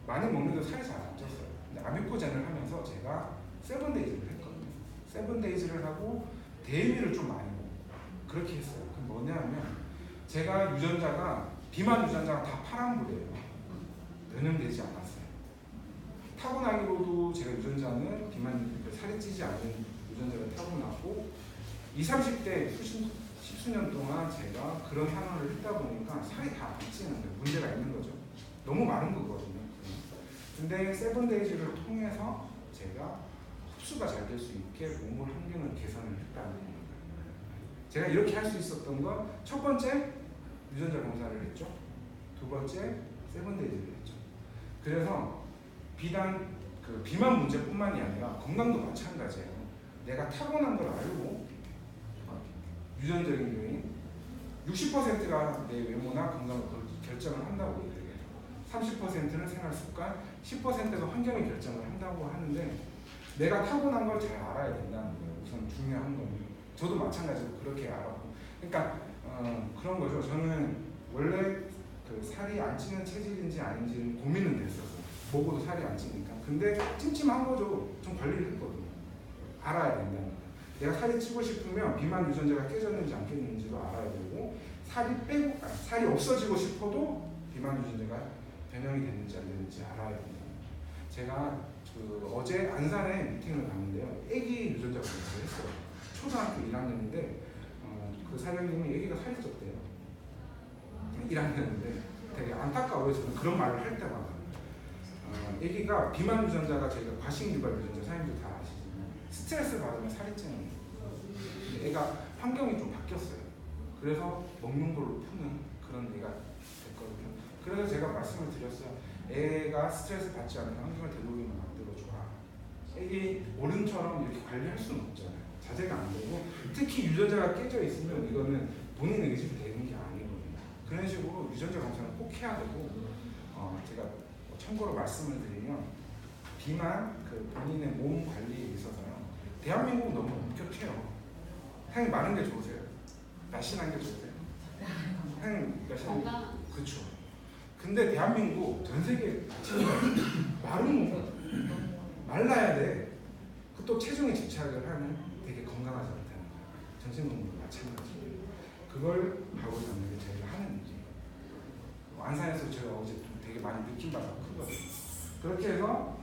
[SPEAKER 1] 많이 먹는데 살이 잘 안 쪘어요. 근데 아미코젠을 하면서 제가 세븐데이즈를 했거든요. 세븐데이즈를 하고 대위를 좀 많이 먹고 그렇게 했어요. 그게 뭐냐면 제가 유전자가 비만 유전자가 다 파란불이에요. 변형되지 않았어요. 타고나기로도 제가 유전자는 비만 살이 찌지 않는 유전자가 타고났고 20, 30대 십수년 동안 제가 그런 생활을 했다 보니까 살이 다 안 찌는 거예요. 문제가 있는 거죠. 너무 마른 거거든요. 근데 세븐데이즈를 통해서 제가 흡수가 잘 될 수 있게 몸을 환경을 개선을 했다는 거예요. 제가 이렇게 할 수 있었던 건 첫 번째 유전자 검사를 했죠. 두 번째 세븐데이즈를 했죠. 그래서 비단 그 비만 문제뿐만이 아니라 건강도 마찬가지예요. 내가 타고난 걸 알고 유전적인 요인 60%가 내 외모나 건강을 결정을 한다고 얘기해요. 30%는 생활 습관, 10%가 환경이 결정을 한다고 하는데 내가 타고난 걸 잘 알아야 된다는 거예요. 우선 중요한 거는 저도 마찬가지로 그렇게 알았고, 그러니까 그런 거죠. 저는 원래 그 살이 안 찌는 체질인지 아닌지는 고민은 됐었어요. 먹어도 살이 안 찌니까. 근데 찜찜한 거죠. 좀 관리를 했거든요. 알아야 된다는 거예요. 내가 살이 찌고 싶으면 비만 유전자가 깨졌는지 안 깨졌는지도 알아야 되고, 살이 없어지고 싶어도 비만 유전자가 변형이 됐는지 안 됐는지 알아야 된다. 제가 어제 안산에 미팅을 갔는데요. 아기 유전자 검사를 했어요. 초등학교 1학년인데 그 사장님이 아기가 살이 쪘대요. 1학년인데 되게 안타까워요. 저는 그런 말을 할 때마다. 아기가 비만 유전자가 저희가 과식 유발 유전자 사람들 다 아시잖아요. 스트레스 받으면 살이 찌는 거예요. 애가 환경이 좀 바뀌었어요. 그래서 먹는 걸로 푸는 그런 얘기가 됐거든요. 그래서 제가 말씀을 드렸어요. 애가 스트레스 받지 않는 환경을 되도록이면 만들어줘라. 애기 어른처럼 이렇게 관리할 수는 없잖아요. 자제가 안 되고 특히 유전자가 깨져 있으면 이거는 본인 의지로 되는 게 아니거든요. 그런 식으로 유전자 검사는 꼭 해야 되고 제가 참고로 말씀을 드리면 비만 그 본인의 몸 관리에 있어서요. 대한민국은 너무 엄격해요. 사장님 마른 게 좋으세요? 날씬한 게 좋으세요? 사장님 날씬한 게 그렇죠. 근데 대한민국 전 세계 마른 몸은 말라야 돼. 또 체중에 집착을 하면 되게 건강하지 못하는 거예요. 정신건강도 마찬가지예요. 그걸 바로 잡는 게 저희가 하는 일이에요. 안산에서 제가 어제 되게 많이 느낀 바가 크거든요. 그렇게 해서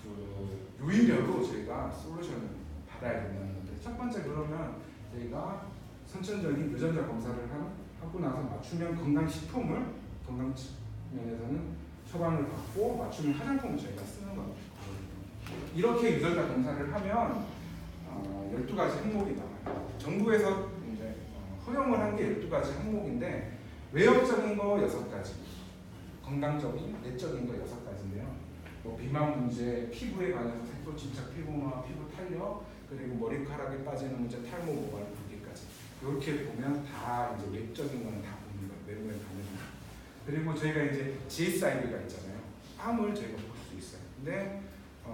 [SPEAKER 1] 그 요인별로 저희가 솔루션을 받아야 된다는 건데 첫 번째 그러면 저희가 선천적인 유전자 검사를 하고 나서 맞춤형 건강식품을 건강 면에서는 처방을 받고 맞춤형 화장품을 저희가 쓰는 겁니다. 이렇게 유전자 검사를 하면 12가지 항목이 나와요. 정부에서 이제 허용을 한 게 12가지 항목인데 외형적인 거 6가지, 건강적인, 내적인 거 6가지인데요. 뭐 비만 문제, 피부에 관해서 색소 침착 피부나 피부 탄력, 그리고 머리카락에 빠지는 문제, 탈모, 모발 붓기까지. 이렇게 보면 다 이제 외적인 거는 다 보는 거예요. 외모에 관해서. 그리고 저희가 이제 GSIB가 있잖아요. 암을 저희가 볼 수 있어요. 근데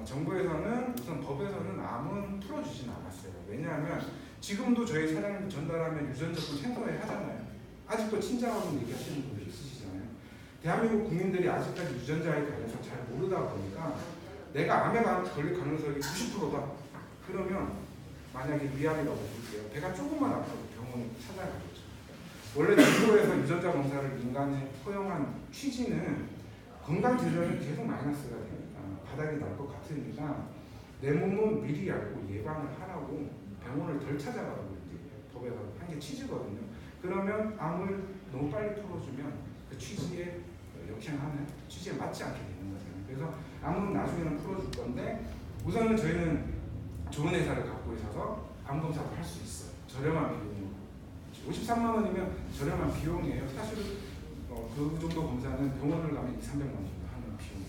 [SPEAKER 1] 정부에서는 우선 법에서는 암은 풀어주지는 않았어요. 왜냐하면 지금도 저희 사장님 전달하면 유전자품 생성을 하잖아요. 아직도 친자하고 얘기하시는 분들 있으시잖아요. 대한민국 국민들이 아직까지 유전자에 관해서 잘 모르다 보니까 내가 암에 걸릴 가능성이 90%다. 그러면 만약에 위암이라고 볼게요. 배가 조금만 아파도 병원에 찾아가겠죠. 원래 정부에서 유전자 검사를 민간에 허용한 취지는 건강 질환이 계속 마이너스가 되니까 바닥이 날 것 같으니까 내 몸은 미리 알고 예방을 하라고 병원을 덜 찾아가라고 이제 법에서 한 게 취지거든요. 그러면 암을 너무 빨리 풀어주면 그 취지에 역행하는 취지에 맞지 않게 되는 거잖아요. 그래서 암은 나중에는 풀어줄 건데 우선은 저희는 좋은 회사를 갖고 있어서 암 검사를 할 수 있어요. 저렴한 비용으로. 53만 원이면 저렴한 비용이에요. 사실 그 정도 검사는 병원을 가면 200~300만 원 정도 하는 비용.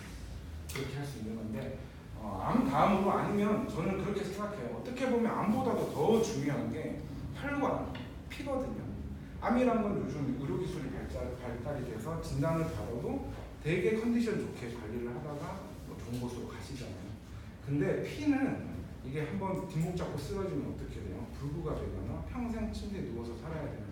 [SPEAKER 1] 그렇게 할 수 있는 건데 암 다음으로 아니면 저는 그렇게 생각해요. 어떻게 보면 암보다도 더 중요한 게 혈관, 피거든요. 암이란 건 요즘 의료기술이 발달이 돼서 진단을 받아도 되게 컨디션 좋게 관리를 하다가 뭐 좋은 곳으로 가시잖아요. 근데 피는 이게 한번 뒷목 잡고 쓰러지면 어떻게 돼요? 불구가 되거나 평생 침대에 누워서 살아야 되는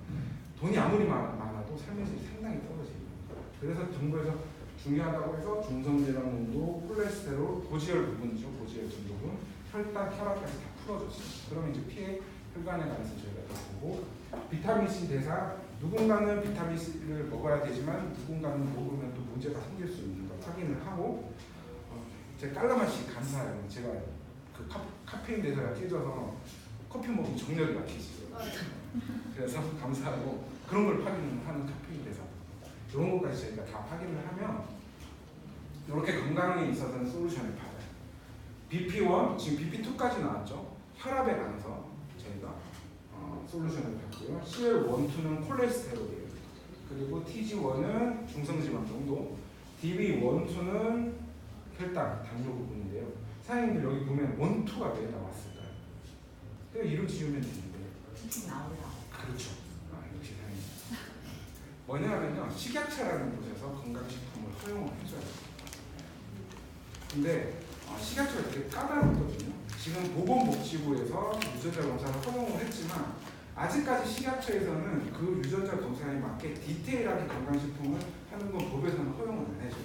[SPEAKER 1] 돈이 아무리 많아도 삶의 질이 상당히 떨어집니다. 그래서 정부에서 중요하다고 해서 중성질환 농도, 콜레스테롤, 고지혈 부분이죠. 고지혈 부분, 혈당, 혈압까지 다 풀어줬어요. 그러면 이제 피해 혈관에 관해서 저희가 다 보고 비타민C 대사, 누군가는 비타민C를 먹어야 되지만 누군가는 먹으면 또 문제가 생길 수 있는 걸 확인을 하고 제가 깔라맛이 감사해요. 제가 그 카페인 대사가 깨져서 커피 먹으면 정력이 막히시더라고요. 그래서 감사하고 그런 걸 확인을 하는 카페인 대사 이런 것까지 저희가 다 확인을 하면 이렇게 건강에 있어서는 솔루션을 받아요. BP1, 지금 BP2까지 나왔죠. 혈압에 관해서 저희가 솔루션을 받고요. CL1,2는 콜레스테롤이에요. 그리고 TG1은 중성지방 정도, DB1,2는 혈당, 당뇨 부분인데요. 사장님들 여기 보면 1, 2가 왜 나왔을까요? 그냥 이름 지으면 되는데. 그렇죠. 역시 사장님. 뭐냐면요, 식약처라는 곳에서 건강식품을 허용을 해줘요. 근데 식약처가 되게 까다롭거든요. 지금 보건복지부에서 유전자 검사를 허용을 했지만 아직까지 식약처에서는 그 유전자 검사에 맞게 디테일하게 건강식품을 하는 건 법에서는 허용을 안 해줘요.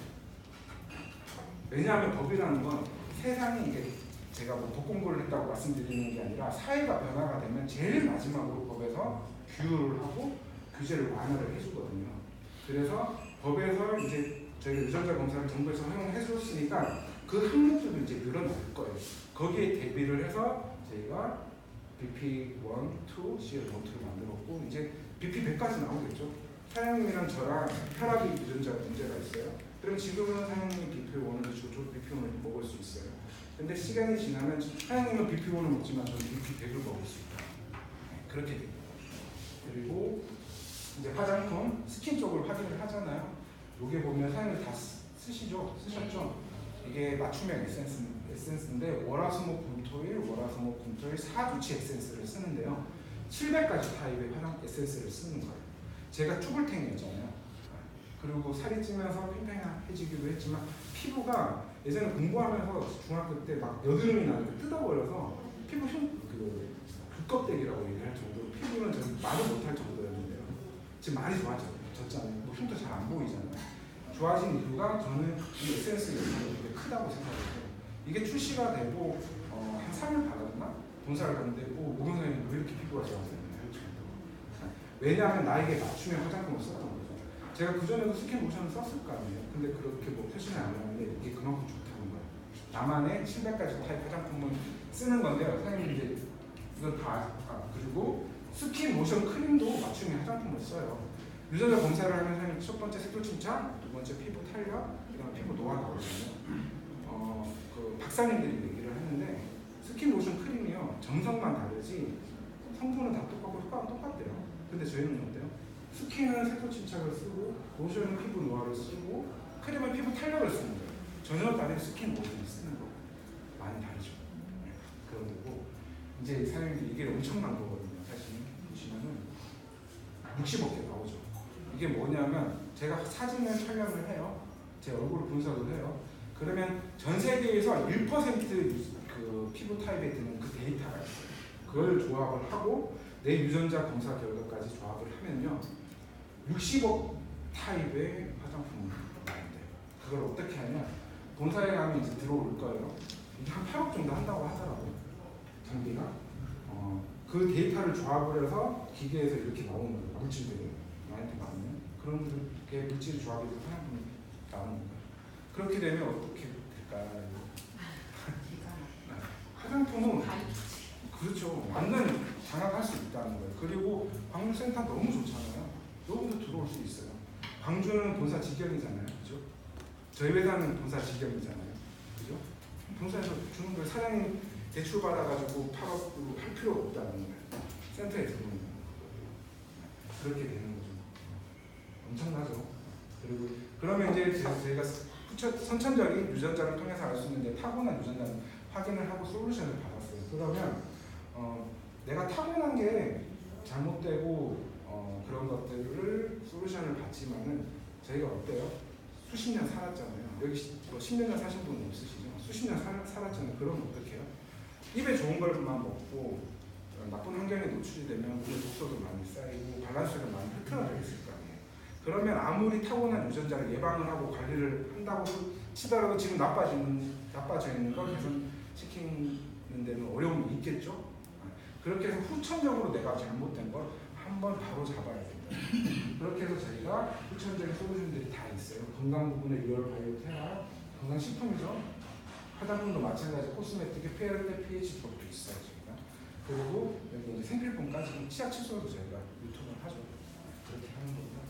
[SPEAKER 1] 왜냐하면 법이라는 건 세상이 이게 제가 뭐 법공부를 했다고 말씀드리는 게 아니라 사회가 변화가 되면 제일 마지막으로 법에서 규율을 하고 규제를 완화를 해주거든요. 그래서 법에서 이제 저희가 유전자 검사를 정부에서 허용해 줬으니까 그 항목들도 이제 늘어날 거예요. 거기에 대비를 해서 저희가 BP1, 2, CL1,2를 만들었고 이제 BP 100까지 나오겠죠. 사장님이랑 저랑 혈압이 유전자 문제가 있어요. 그럼 지금은 사장님이 BP1을 드시고 저도 BP1을 먹을 수 있어요. 근데 시간이 지나면 사장님은 BP1을 먹지만 저는 BP 100을 먹을 수 있다. 그렇게 됩니다. 그리고 이제 화장품, 스킨 쪽을 확인을 하잖아요. 여기 보면 사용을 다 쓰셨죠? 이게 맞춤형 에센스인데 월화수목금토일 4주치 에센스를 쓰는데요. 700가지 타입의 화장 에센스를 쓰는 거예요. 제가 쭈글탱이였잖아요. 그리고 살이 찌면서 팽팽해지기도 했지만 피부가 예전에 공부하면서 중학교 때 막 여드름이 나는데 뜯어버려서 피부 두껍대기라고 얘기할 정도로 피부는 전 말을 못할 정도였는데요. 지금 많이 좋아졌잖아요. 뭐 흉도 잘 안 보이잖아요. 좋아진 이유가 저는 이 에센스 영향이 되게 크다고 생각해요. 이게 출시가 되고 한 3일 받았나? 본사를 갔는데 모르는 왜 이렇게 피부가 좋아졌냐 할 정도로. 왜냐하면 나에게 맞춤형 화장품을 썼던 거죠. 제가 그전에도 스킨 로션을 썼을 거 아니에요. 근데 그렇게 뭐 표시는 안 하는데 이게 그만큼 좋다는 거예요. 나만의 700가지 타입 화장품을 쓰는 건데요. 사장님 이제 이건 다 그리고 스킨 로션 크림도 맞춤형 화장품을 써요. 유전자 검사를 하면 사장님 첫 번째 색소 침착, 두 번째 피부 탄력, 그다음에 피부 노화 나오거든요. 그 박사님들이 얘기를 하는데 스킨 로션 크림이요 정성만 다르지 성분은 다 똑같고 효과는 똑같대요. 근데 저희는 어때요? 스킨은 색소 침착을 쓰고 로션은 피부 노화를 쓰고 크림은 피부 탄력을 쓰는 거예요. 전혀 다른 스킨 로션을 쓰는 거 많이 다르죠. 그런 거고 이제 사장님들 이게 엄청난 거거든요. 사실 보시면은 60억 개 나오죠. 이게 뭐냐면 제가 사진을 촬영을 해요. 제 얼굴을 분석을 해요. 그러면 전 세계에서 1% 그 피부 타입에 드는 그 데이터가 있어요. 그걸 조합을 하고 내 유전자 검사 결과까지 조합을 하면요 60억 타입의 화장품이 나온대요. 그걸 어떻게 하냐 본사에 가면 이제 들어올 거예요. 이게 한 8억 정도 한다고 하더라고요. 장비가 그 데이터를 조합을 해서 기계에서 이렇게 나오는 거예요. 물질들이 나한테 나오면 그런 게 물질 조합이 돼서 화장품이 나오는 거예요. 그렇게 되면 어떻게 될까요? 화장품은 그렇죠. 완전 장악할 수 있다는 거예요. 그리고 광물센터 너무 좋잖아요. 여기도 들어올 수 있어요. 광주는 본사 직영이잖아요. 그죠? 저희 회사는 본사 직영이잖아요. 그죠? 본사에서 주는 걸 사장님 대출 받아가지고 8억으로 할 필요가 없다는 거예요. 센터에 들어오는 거예요. 그렇게 되는 거죠. 엄청나죠. 그리고 그러면 이제 저희가 선천적인 유전자를 통해서 알 수 있는 이제 타고난 유전자를 확인을 하고 솔루션을 받았어요. 그러면 내가 타고난 게 잘못되고 그런 것들을 솔루션을 받지만은 저희가 어때요? 수십 년 살았잖아요. 여기 뭐 10년 전 사신 분은 없으시죠? 수십 년 살았잖아요. 그러면 어떻게 해요? 입에 좋은 걸만 먹고 나쁜 환경에 노출이 되면 우리 독소도 많이 쌓이고 밸런스가 많이 흐트러져 있을 거 아니에요. 그러면 아무리 타고난 유전자를 예방을 하고 관리를 한다고 치더라도 지금 나빠져 있는 걸 개선시키는 데는 어려움이 있겠죠. 그렇게 해서 후천적으로 내가 잘못된 걸 한번 바로 잡아야 된다. 그렇게 해서 저희가 후천적인 솔루션들이 다 있어요. 건강 부분의 유혈 바이오 테라, 건강식품이죠. 화장품도 마찬가지 코스메틱의 페어때 pH 쪽도 있어요. 저희가. 그리고 여기 이제 생필품까지 치약 칫솔도 저희가 유통을 하죠. 그렇게 하는 겁니다.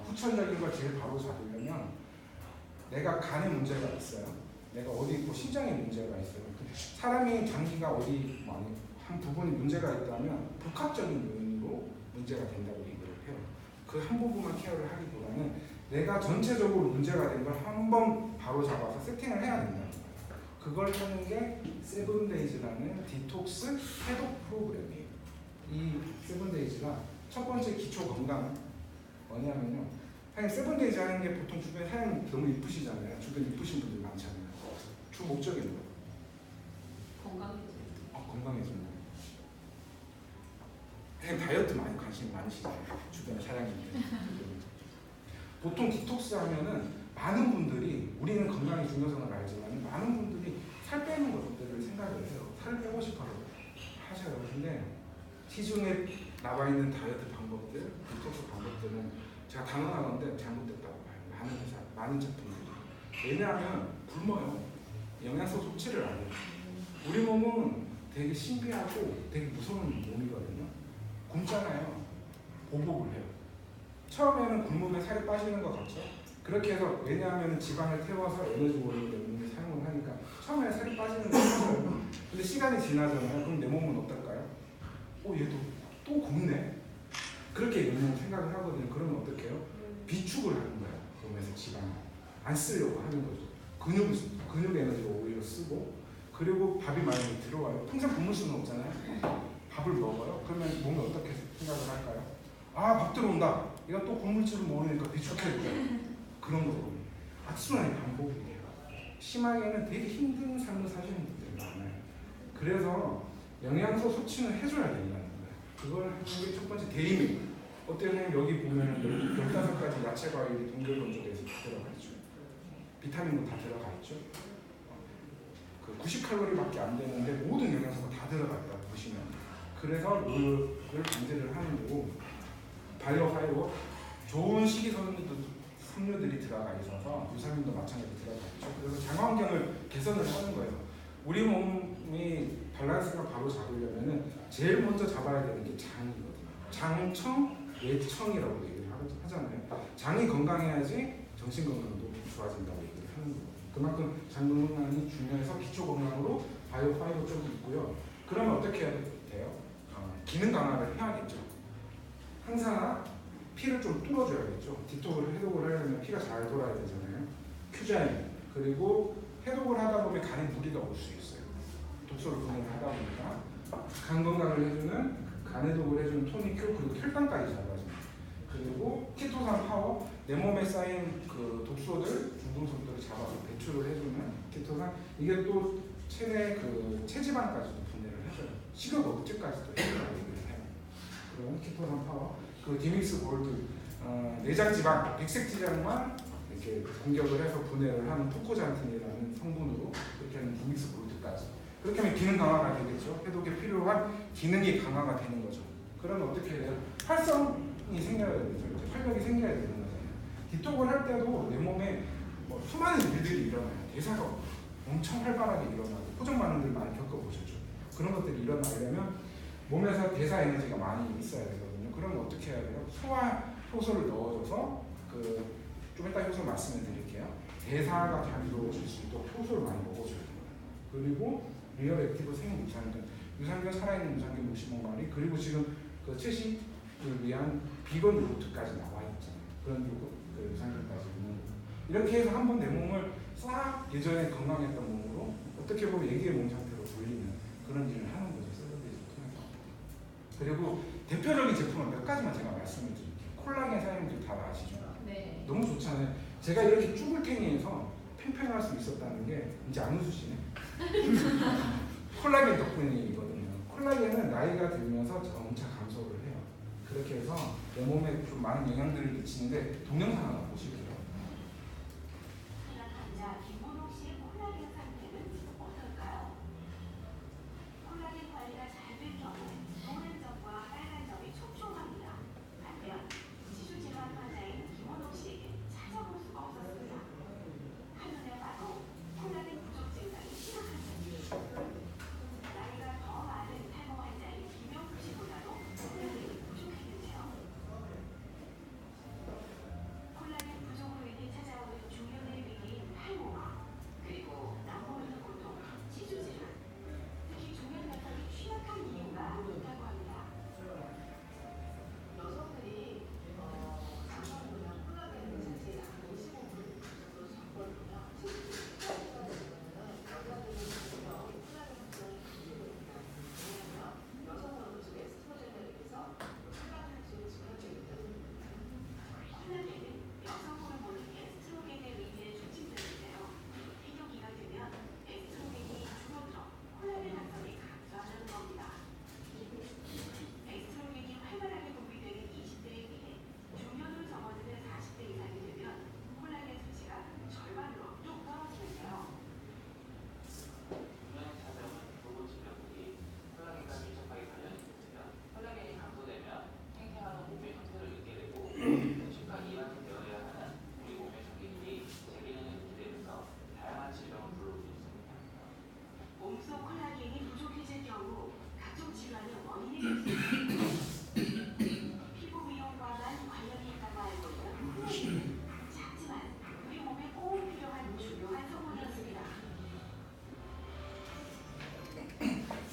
[SPEAKER 1] 후천적인 걸 제일 바로 잡으려면 내가 간에 문제가 있어요. 내가 어디 있고 심장에 문제가 있어요. 사람이 장기가 어디 한 부분이 문제가 있다면 복합적인 요인으로 문제가 된다고 얘기를 해요. 그 한 부분만 케어를 하기보다는 내가 전체적으로 문제가 된 걸 한 번 바로 잡아서 세팅을 해야 된다는 거예요. 그걸 하는 게 세븐데이즈라는 디톡스 해독 프로그램이에요. 이 세븐데이즈가 첫 번째 기초 건강 뭐냐면요. 사장님 세븐데이즈 하는 게 보통 주변에 사장님 너무 이쁘시잖아요. 주변에 이쁘신 분들 많잖아요. 주 목적이 뭐예요? 건강해지는 거예요. 사장님 다이어트 많이 관심 많으시잖아요. 주변에 사장님들. 보통 디톡스 하면은 많은 분들이 우리는 건강이 중요성을 알지만 많은 분들이 살 빼는 것들을 생각을 해요. 살을 빼고 싶어 하셔요. 근데 시중에 나와 있는 다이어트 방법들, 디톡스 방법들은 제가 단언하건데 잘못됐다고 봐요. 많은 회사, 많은 제품들이. 왜냐하면 굶어요. 영양소 섭취를 안 해요. 우리 몸은 되게 신비하고 되게 무서운 몸이거든요. 굶잖아요. 보복을 해요. 처음에는 굶으면 살이 빠지는 것 같죠? 그렇게 해서 왜냐하면 지방을 태워서 에너지원을 내 몸에 사용을 하니까 처음에 살이 빠지는 거죠. 근데 시간이 지나잖아요. 그럼 내 몸은 어떨까요? 얘도 또 굶네? 그렇게 몇몇 생각을 하거든요. 그러면 어떻게 해요? 비축을 하는 거예요. 몸에서 지방을 안 쓰려고 하는 거죠. 근육 에너지를 오히려 쓰고, 그리고 밥이 많이 들어와요. 평생 굶을 수는 없잖아요. 밥을 먹어요. 그러면 몸이 어떻게 생각을 할까요? 아, 밥 들어온다. 얘가 또 굶을 줄을 모르니까 비축해줄게. 그런 거거든요. 악순환의 반복이에요. 심하게는 되게 힘든 삶을 사시는 분들이 많아요. 그래서 영양소 섭취는 해줘야 된다는 거예요. 그걸 하는 게 첫 번째 대의미. 어때요? 여기 보면은 15가지 야채 과일이 동결건조돼서 다 들어가 있죠. 비타민도 다 들어가 있죠. 그 90칼로리밖에 안 되는데 모든 영양소가 다 들어가 있다고 보시면. 그래서 그걸 방제를 하는 거고, 바이오 파이버 좋은 식이섬유들이 들어가 있어서 유산균도 마찬가지로 들어가 있죠. 그래서 장화 환경을 개선을 하는 거예요. 우리 몸이 밸런스가 바로 잡으려면은 제일 먼저 잡아야 되는 게 장이거든요. 장청, 예청이라고 얘기를 하잖아요. 장이 건강해야지 정신 건강도 좋아진다고 얘기를 하는 거예요. 그만큼 장 건강이 중요해서 기초 건강으로 바이오 파이버 쪽이 있고요. 그러면 어떻게 해야 돼요? 기능 강화를 해야겠죠. 항상 피를 좀 뚫어줘야겠죠. 디톡을 해독을 하려면 피가 잘 돌아야 되잖아요. 큐자인, 그리고 해독을 하다 보면 간에 무리가 올 수 있어요. 독소를 분해를 하다 보니까 간 건강을 해주는, 간 해독을 해주는 토니큐, 그리고 혈당까지 잡아줍니다. 그리고 키토산 파워, 내 몸에 쌓인 그 독소들, 중금속들을 잡아서 배출을 해주는 키토산, 이게 또 체내 그 체지방까지도 분해를 해줘요. 식욕 억제까지도 해줘요. 그런 키토산 파워, 그 디믹스 골드, 내장 지방, 백색 지방만 이렇게 공격을 해서 분해를 하는 토코잔틴이라는 성분으로 그렇게 하는 디믹스 골드까지. 그렇게 하면 기능 강화가 되겠죠. 해독에 필요한 기능이 강화가 되는 거죠. 그러면 어떻게 해요? 활성이 생겨야 되죠. 활력이 생겨야 되는 거잖아요. 디톡을 할 때도 내 몸에 수많은 일들이 일어나요. 대사가 엄청 활발하게 일어나고, 포정 반응들 많이 겪어보셨죠. 그런 것들이 일어나려면 몸에서 대사 에너지가 많이 있어야 되거든요. 그러면 어떻게 해야 돼요? 소화 효소를 넣어줘서 좀 이따 효소 말씀을 드릴게요. 대사가 잘 이루어질 수 있도록 효소를 많이 먹어줘야 돼요. 그리고 리얼 액티브 생인 유산균 살아있는 유산균 65마리, 그리고 지금 그 채식을 위한 비건 요구르트까지 나와 있잖아요. 그런 그 유산균까지 있는 거. 이렇게 해서 한번 내 몸을 싹 예전에 건강했던 몸으로 어떻게 보면 예기의 몸 상태로 돌리는 그런 일을 하는 거죠. 그리고 대표적인 제품은 몇 가지만 제가 말씀을 드릴게요. 콜라겐 사용들 다 아시죠?
[SPEAKER 2] 네.
[SPEAKER 1] 너무 좋잖아요. 제가 이렇게 쭈글탱이에서 팽팽할 수 있었다는 게 이제 안 웃으시네. 콜라겐 덕분이거든요. 콜라겐은 나이가 들면서 점차 감소를 해요. 그렇게 해서 내 몸에 좀 많은 영향들을 미치는데 동영상 하나 보실게요.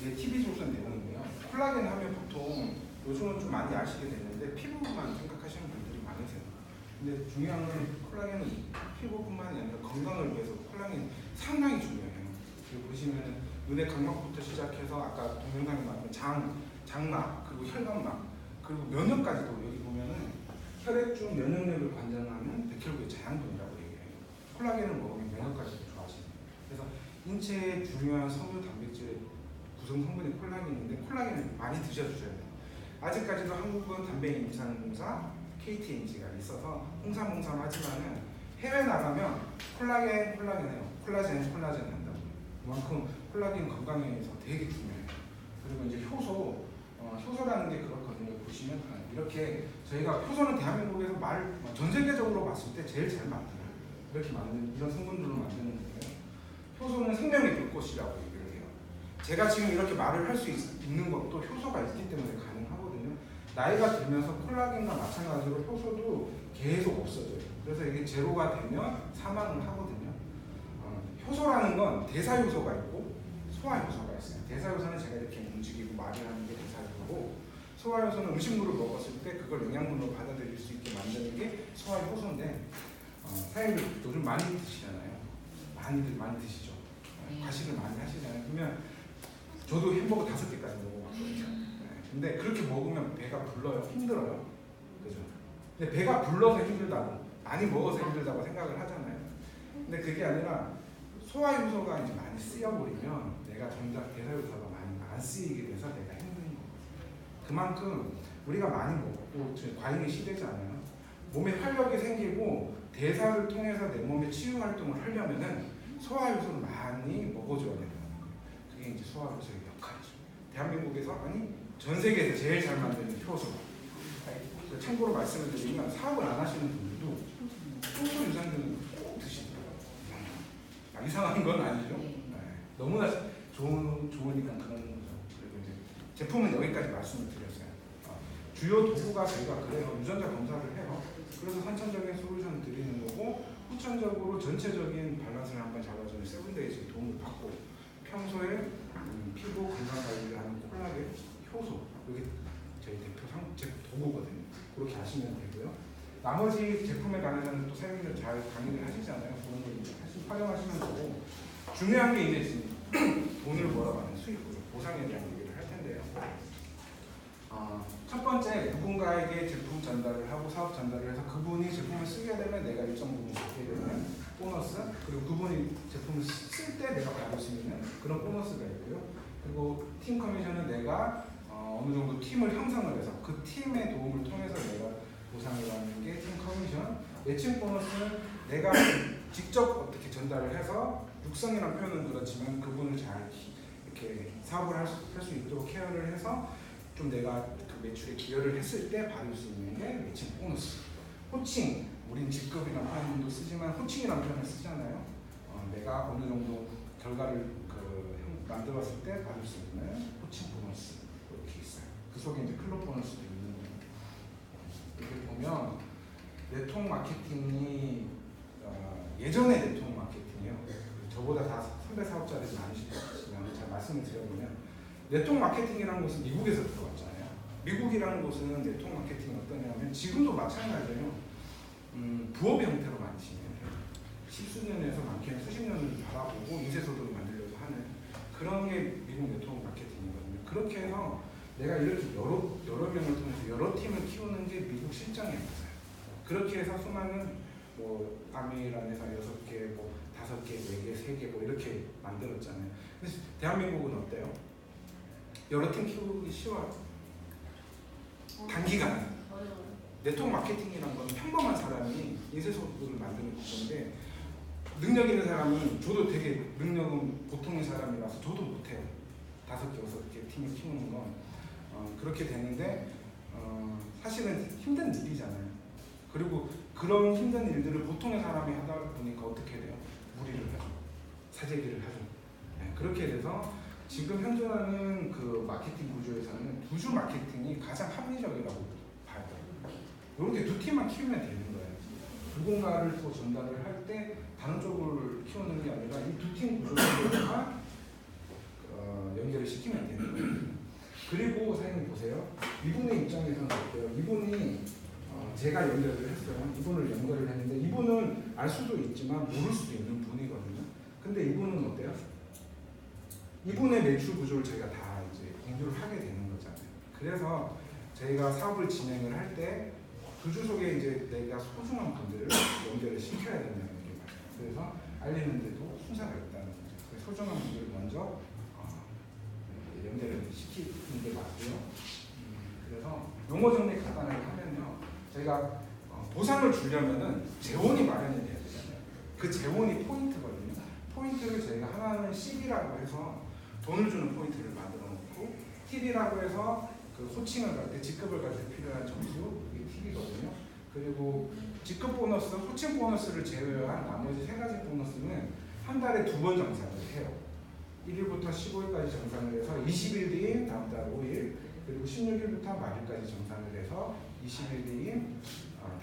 [SPEAKER 1] TV 조선 내용인데요. 콜라겐 하면 보통 요즘은 좀 많이 아시게 됐는데 피부만 생각하시는 분들이 많으세요. 근데 중요한 건 콜라겐은 피부뿐만이 아니라 건강을 위해서 콜라겐이 상당히 중요해요. 여기 보시면 눈의 각막부터 시작해서 아까 동영상에 나온 장막, 그리고 혈관막, 그리고 면역까지도 여기 보면은 혈액 중 면역력을 관장하는 백혈구의 자양분이라고 얘기해요. 콜라겐을 먹으면 면역까지도 좋아지는. 그래서 인체의 중요한 섬유 단백질의 구성 성분이 콜라겐인데 콜라겐을 많이 드셔주셔야 돼요. 아직까지도 한국은 담배 임산공사 KTNG가 있어서 홍삼하지만은 해외 나가면 콜라겐해요. 콜라겐 한다고. 그만큼 콜라겐 건강에 의해서 되게 중요해요. 그리고 이제 효소라는 게 그렇거든요. 보시면 이렇게 저희가 효소는 대한민국에서 전 세계적으로 봤을 때 제일 잘 만들어요. 이렇게 만든 이런 성분들로 만드는 거예요. 효소는 생명의 불꽃이라고 얘기를 해요. 제가 지금 이렇게 말을 할 수 있는 것도 효소가 있기 때문에 가능하거든요. 나이가 들면서 콜라겐과 마찬가지로 효소도 계속 없어져요. 그래서 이게 제로가 되면 사망을 하거든요. 효소라는 건 대사효소가 있고 소화효소가 있어요. 대사효소는 제가 이렇게 움직이고 말을 하는 게 대사효소고, 소화효소는 음식물을 먹었을 때 그걸 영양분으로 받아들일 수 있게 만드는 게 소화효소인데, 사장님들 요즘 많이 드시잖아요. 많이 드시죠. 과식을 많이 하시잖아요. 그러면 저도 햄버거 5개까지 먹어봤거든요. 근데 그렇게 먹으면 배가 불러요. 힘들어요. 그죠? 근데 배가 불러서 힘들다고, 많이 먹어서 힘들다고 생각을 하잖아요. 근데 그게 아니라 소화효소가 이제 많이 쓰여버리면 내가 정작 대사효소가 많이 안 쓰이게 돼서 내가 힘든 거거든요. 그만큼 우리가 많이 먹고 과잉의 시대잖아요. 몸에 활력이 생기고 대사를 통해서 내 몸의 치유 활동을 하려면은 소화효소를 많이 먹어줘야 되는 거예요. 그게 이제 소화효소의 역할이죠. 대한민국에서 전 세계에서 제일 잘 만드는 효소. 참고로 말씀을 드리면 사업을 안 하시는 분들도 효소 유산균을 꼭 드시더라고요. 이상한 건 아니죠. 너무나 좋으니까 그런 거죠. 그리고 이제 제품은 여기까지 말씀을 드렸어요. 주요 도구가 저희가 그래요. 유전자 검사를 해요. 그래서 선천적인 솔루션을 드리는 거고, 후천적으로 전체적인 밸런스를 한번 잡아주는 세븐데이즈의 도움을 받고, 평소에 피부 건강 관리를 하는 콜라겐, 효소, 여기 저희 대표 도구거든요. 그렇게 하시면 되고요. 나머지 제품에 관해서는 또 사장님들 잘 강의를 하시잖아요. 그런 걸 활용하시면 되고, 중요한 게 이제 돈을 벌어가는 수익, 보상에 대한 얘기를 할 텐데요. 첫 번째, 누군가에게 제품 전달을 하고 사업 전달을 해서 그분이 제품을 쓰게 되면 내가 일정 부분 받게 되는 보너스, 그리고 그분이 제품을 쓸 때 내가 받을 수 있는 그런 보너스가 있고요. 그리고 팀 커미션은 내가 어느 정도 팀을 형성을 해서 그 팀의 도움을 통해서 내가 보상을 받는 게 팀 커미션. 매칭 보너스는 내가 직접 어떻게 전달을 해서, 육성이라는 표현은 그렇지만 그분을 잘 이렇게 사업을 할 수 있도록 케어를 해서 좀 내가 그 매출에 기여를 했을 때 받을 수 있는 게 매칭 보너스. 호칭, 우린 직급이라는 표현도 쓰지만 호칭이라는 표현을 쓰잖아요. 내가 어느 정도 결과를 만들었을 때 받을 수 있는 호칭 보너스, 이렇게 있어요. 그 속에 이제 클럽 보너스도 있는 거예요. 이렇게 보면 네트워크 마케팅이 예전의 네트워크 마케팅이요. 저보다 다 선배 사업자들이 많으시지만 제가 말씀을 드려보면, 네트워크 마케팅이라는 것은 미국에서 들어왔잖아요. 미국이라는 곳은 네트워크 마케팅이 어떠냐면 지금도 마찬가지예요. 부업의 형태로 많이 진행해요. 십수년에서 많게는 수십 년을 바라보고 인쇄소득을 만들려고 하는 그런 게 미국 네트워크 마케팅이거든요. 그렇게 해서 내가 이렇게 여러 명을 통해서 여러 팀을 키우는 게 미국 실정에 있어요. 그렇게 해서 수많은 아미란에서 6개, 5개, 4개, 3개 이렇게 만들었잖아요. 그래서 대한민국은 어때요? 여러 팀 키우기 쉬워요. 단기간에. 네트워크 마케팅이라는 건 평범한 사람이 인쇄소득을 만드는 건데, 능력 있는 사람은, 저도 되게 능력은 보통의 사람이라서 저도 못해요. 5개, 6개 팀을 키우는 건. 그렇게 되는데 사실은 힘든 일이잖아요. 그리고 그런 힘든 일들을 보통의 사람이 하다 보니까 어떻게 돼요? 무리를 하죠. 사재기를 하죠. 그렇게 돼서 지금 현존하는 그 마케팅 구조에서는 두주 마케팅이 가장 합리적이라고 봐요. 이렇게 두 팀만 키우면 되는 거예요. 누군가를 또 전달을 할 때 다른 쪽을 키우는 게 아니라 이 두 팀 구조가 연결을 시키면 되는 거예요. 그리고 사장님 보세요.
[SPEAKER 3] 이분의 입장에서는 어때요? 이분이 제가 연결을 했어요. 이분을 연결을 했는데 이분은 알 수도 있지만 모를 수도 있는 분이거든요. 근데 이분은 어때요? 이분의 매출 구조를 저희가 다 이제 공유를 하게 되는 거잖아요. 그래서 저희가 사업을 진행을 할 때 구조 속에 이제 내가 소중한 분들을 연결을 시켜야 된다는 게 맞아요. 그래서 알리는데도 순서가 있다는 거죠. 그래서 소중한 분들을 먼저 연결을 시키는 게 맞고요. 그래서 용어 정리 간단하게 하면요. 저희가 보상을 주려면은 재원이 마련이 돼야 되잖아요. 그 재원이 포인트거든요. 포인트를 저희가 하나는 CB라고 해서 돈을 주는 포인트를 만들어 놓고 TV라고 해서 그 호칭을 갈 때 직급을 갈 때 필요한 점수 이게 TV거든요. 그리고 직급 보너스, 호칭 보너스를 제외한 나머지 세 가지 보너스는 한 달에 2번 정산을 해요. 1일부터 15일까지 정산을 해서 20일 뒤인 다음 달 5일 그리고 16일부터 말일까지 정산을 해서 20일 뒤인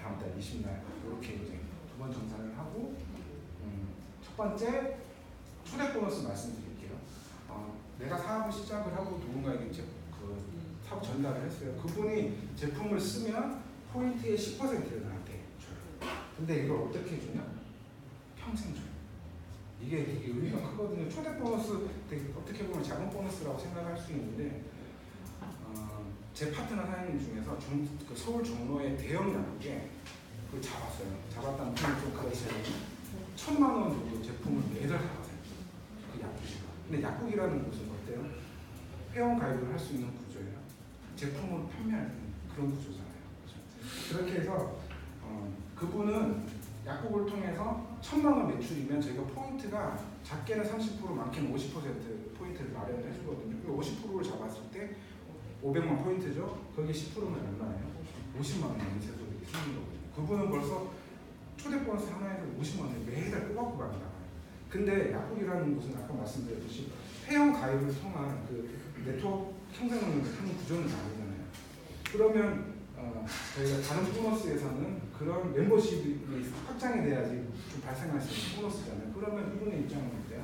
[SPEAKER 3] 다음 달 20날 이렇게 이제 2번 정산을 하고 첫 번째 초대 보너스 말씀드릴게요. 내가 사업을 시작을 하고 누군가에게 이제 그 사업 전달을 했어요. 그분이 제품을 쓰면 포인트의 10%를 나한테 줘요. 근데 이걸 어떻게 주냐? 평생 줘요. 이게 되게 의미가 크거든요. 초대 보너스 되게 어떻게 보면 작은 보너스라고 생각할 수 있는데 제 파트너 사장님 중에서 그 서울 종로의 대형 약국에 그걸 잡았어요. 잡았다는 표현이 좀 그렇지만 1,000만 원 정도 제품을 매달 사가세요. 그 약국이가. 근데 약국이라는 곳은 어때요? 회원 가입을 할 수 있는 구조예요. 제품을 판매하는 그런 구조잖아요. 그렇죠? 그렇게 해서 그분은 약국을 통해서 1,000만 원 매출이면 저희가 포인트가 작게는 30% 많게는 50% 포인트를 마련을 해주거든요. 50%를 잡았을 때 500만 포인트죠. 거기에 10%면 얼마예요? 50만 원 연쇄소득이 생긴 거거든요. 그분은 벌써 초대 보너스 하나에서 50만 원을 매달 꼬박꼬박 나가요. 근데 약국이라는 곳은 아까 말씀드렸듯이 회원 가입을 통한 그 네트워크 형성을 하는 구조는 아니잖아요. 그러면 저희가 다른 보너스에서는 그런 멤버십이 확장이 돼야지 좀 발생할 수 있는 보너스잖아요. 그러면 이분의 입장은 어때요?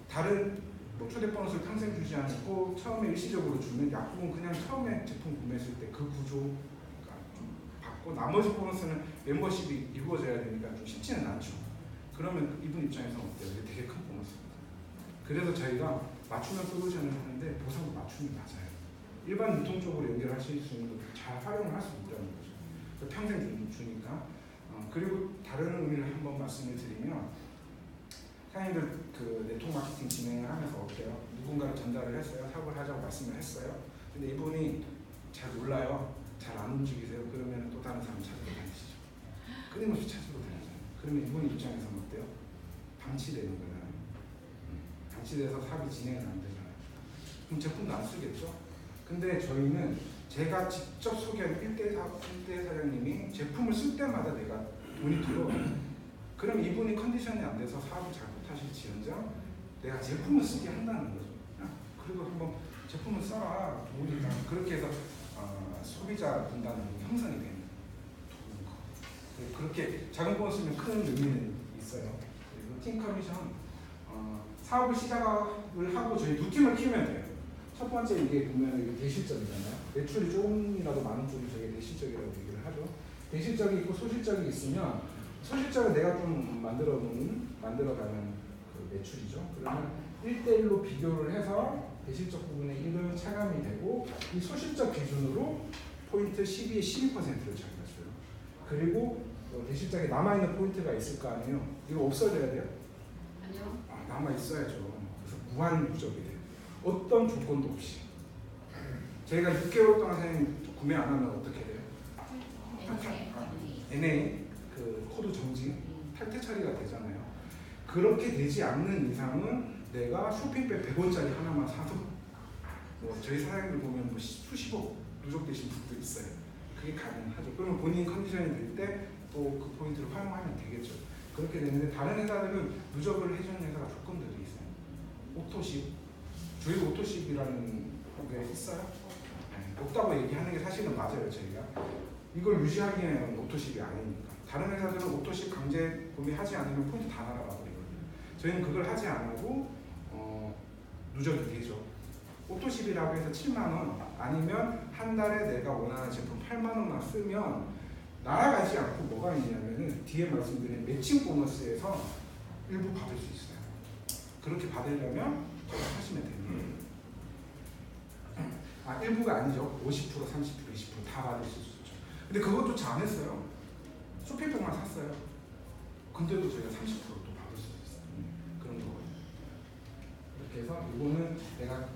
[SPEAKER 3] 다른 뭐 초대 보너스를 평생 주지 않고 처음에 일시적으로 주면 약국은 그냥 처음에 제품 구매했을 때 그 구조가 좀 받고 나머지 보너스는 멤버십이 이루어져야 되니까 좀 쉽지는 않죠. 그러면 이분 입장에서는 어때요? 이게 되게 큰 보너스입니다. 그래서 저희가 맞춤형 솔루션을 하는데 보상도 맞춤이 맞아요. 일반 유통적으로 연결하실 수 있는 것도 잘 활용을 할 수 있다는 거죠. 평생 주니까. 그리고 다른 의미를 한번 말씀을 드리면 사장님들 그 네트워크 마케팅 진행을 하면서 어때요? 누군가를 전달을 했어요. 사업을 하자고 말씀을 했어요. 근데 이분이 잘 몰라요. 잘 안 움직이세요. 그러면 또 다른 사람 찾으러 다니시죠. 끊임없이 찾으러 다니잖아요. 그러면 이분 입장에서는 어때요? 방치되는 거잖아요. 방치돼서 사업이 진행이 안 되잖아요. 그럼 제품도 안 쓰겠죠? 근데 저희는 제가 직접 소개한 1대 사장님이 제품을 쓸 때마다 내가 돈이 들어와요. 그럼 이분이 컨디션이 안 돼서 사업을 잘 못하실지언정 내가 제품을 쓰게 한다는 거죠. 그리고 한번 제품을 써라. 도우니까 그렇게 해서 소비자 분단이 형성이 되는 거예요. 그렇게 작은 보너스면 큰 의미는 있어요. 그리고 팀 커미션 사업을 시작을 하고 저희 두 팀을 키우면 돼요. 첫 번째 이게 보면 이게 대실적이잖아요. 매출이 조금이라도 많은 쪽이 저게 대실적이라고 얘기를 하죠. 대실적이 있고 소실적이 있으면 소실적은 내가 좀 만들어가는 그 매출이죠. 그러면 1대1로 비교를 해서 대실적 부분에 1은 차감이 되고 이 소실적 기준으로 포인트 12에 12%를 저희가 줘요. 그리고 대실적에 남아있는 포인트가 있을 거 아니에요. 이거 없어져야 돼요?
[SPEAKER 2] 아니요.
[SPEAKER 3] 남아있어야죠. 그래서 무한 누적이 돼요. 어떤 조건도 없이. 저희가 6개월 동안 선생님 구매 안 하면 어떻게 돼요? NA 그 코드 정지 탈퇴 처리가 되잖아요. 그렇게 되지 않는 이상은 내가 쇼핑백 100원짜리 하나만 사도 뭐 저희 사장님들 보면 뭐 수십억 누적되신 분도 있어요. 그게 가능하죠. 그러면 본인 컨디션이 될 때 또 그 포인트를 활용하면 되겠죠. 그렇게 되는데 다른 회사들은 누적을 해주는 회사가 조건들이 있어요. 오토십, 저희 오토십이라는 게 있어요? 네, 없다고 얘기하는 게 사실은 맞아요. 저희가 이걸 유지하기에는 오토십이 아니니까. 다른 회사들은 오토십 강제 구매하지 않으면 포인트 다 날아가 버리거든요. 저희는 그걸 하지 않고 누적이 되죠. 오토십이라고 해서 7만 원 아니면 한 달에 내가 원하는 제품 8만 원만 쓰면 날아가지 않고 뭐가 있냐면은 뒤에 말씀드린 매칭 보너스에서 일부 받을 수 있어요. 그렇게 받으려면 저거 하시면 됩니다. 일부가 아니죠. 50%, 30%, 20% 다 받을 수 있죠. 근데 그것조차 안 했어요. 쇼핑백만 샀어요. 근데도 저희가 30%도 받을 수 있어요. 그런 거거든요. 이렇게 해서 이거는 내가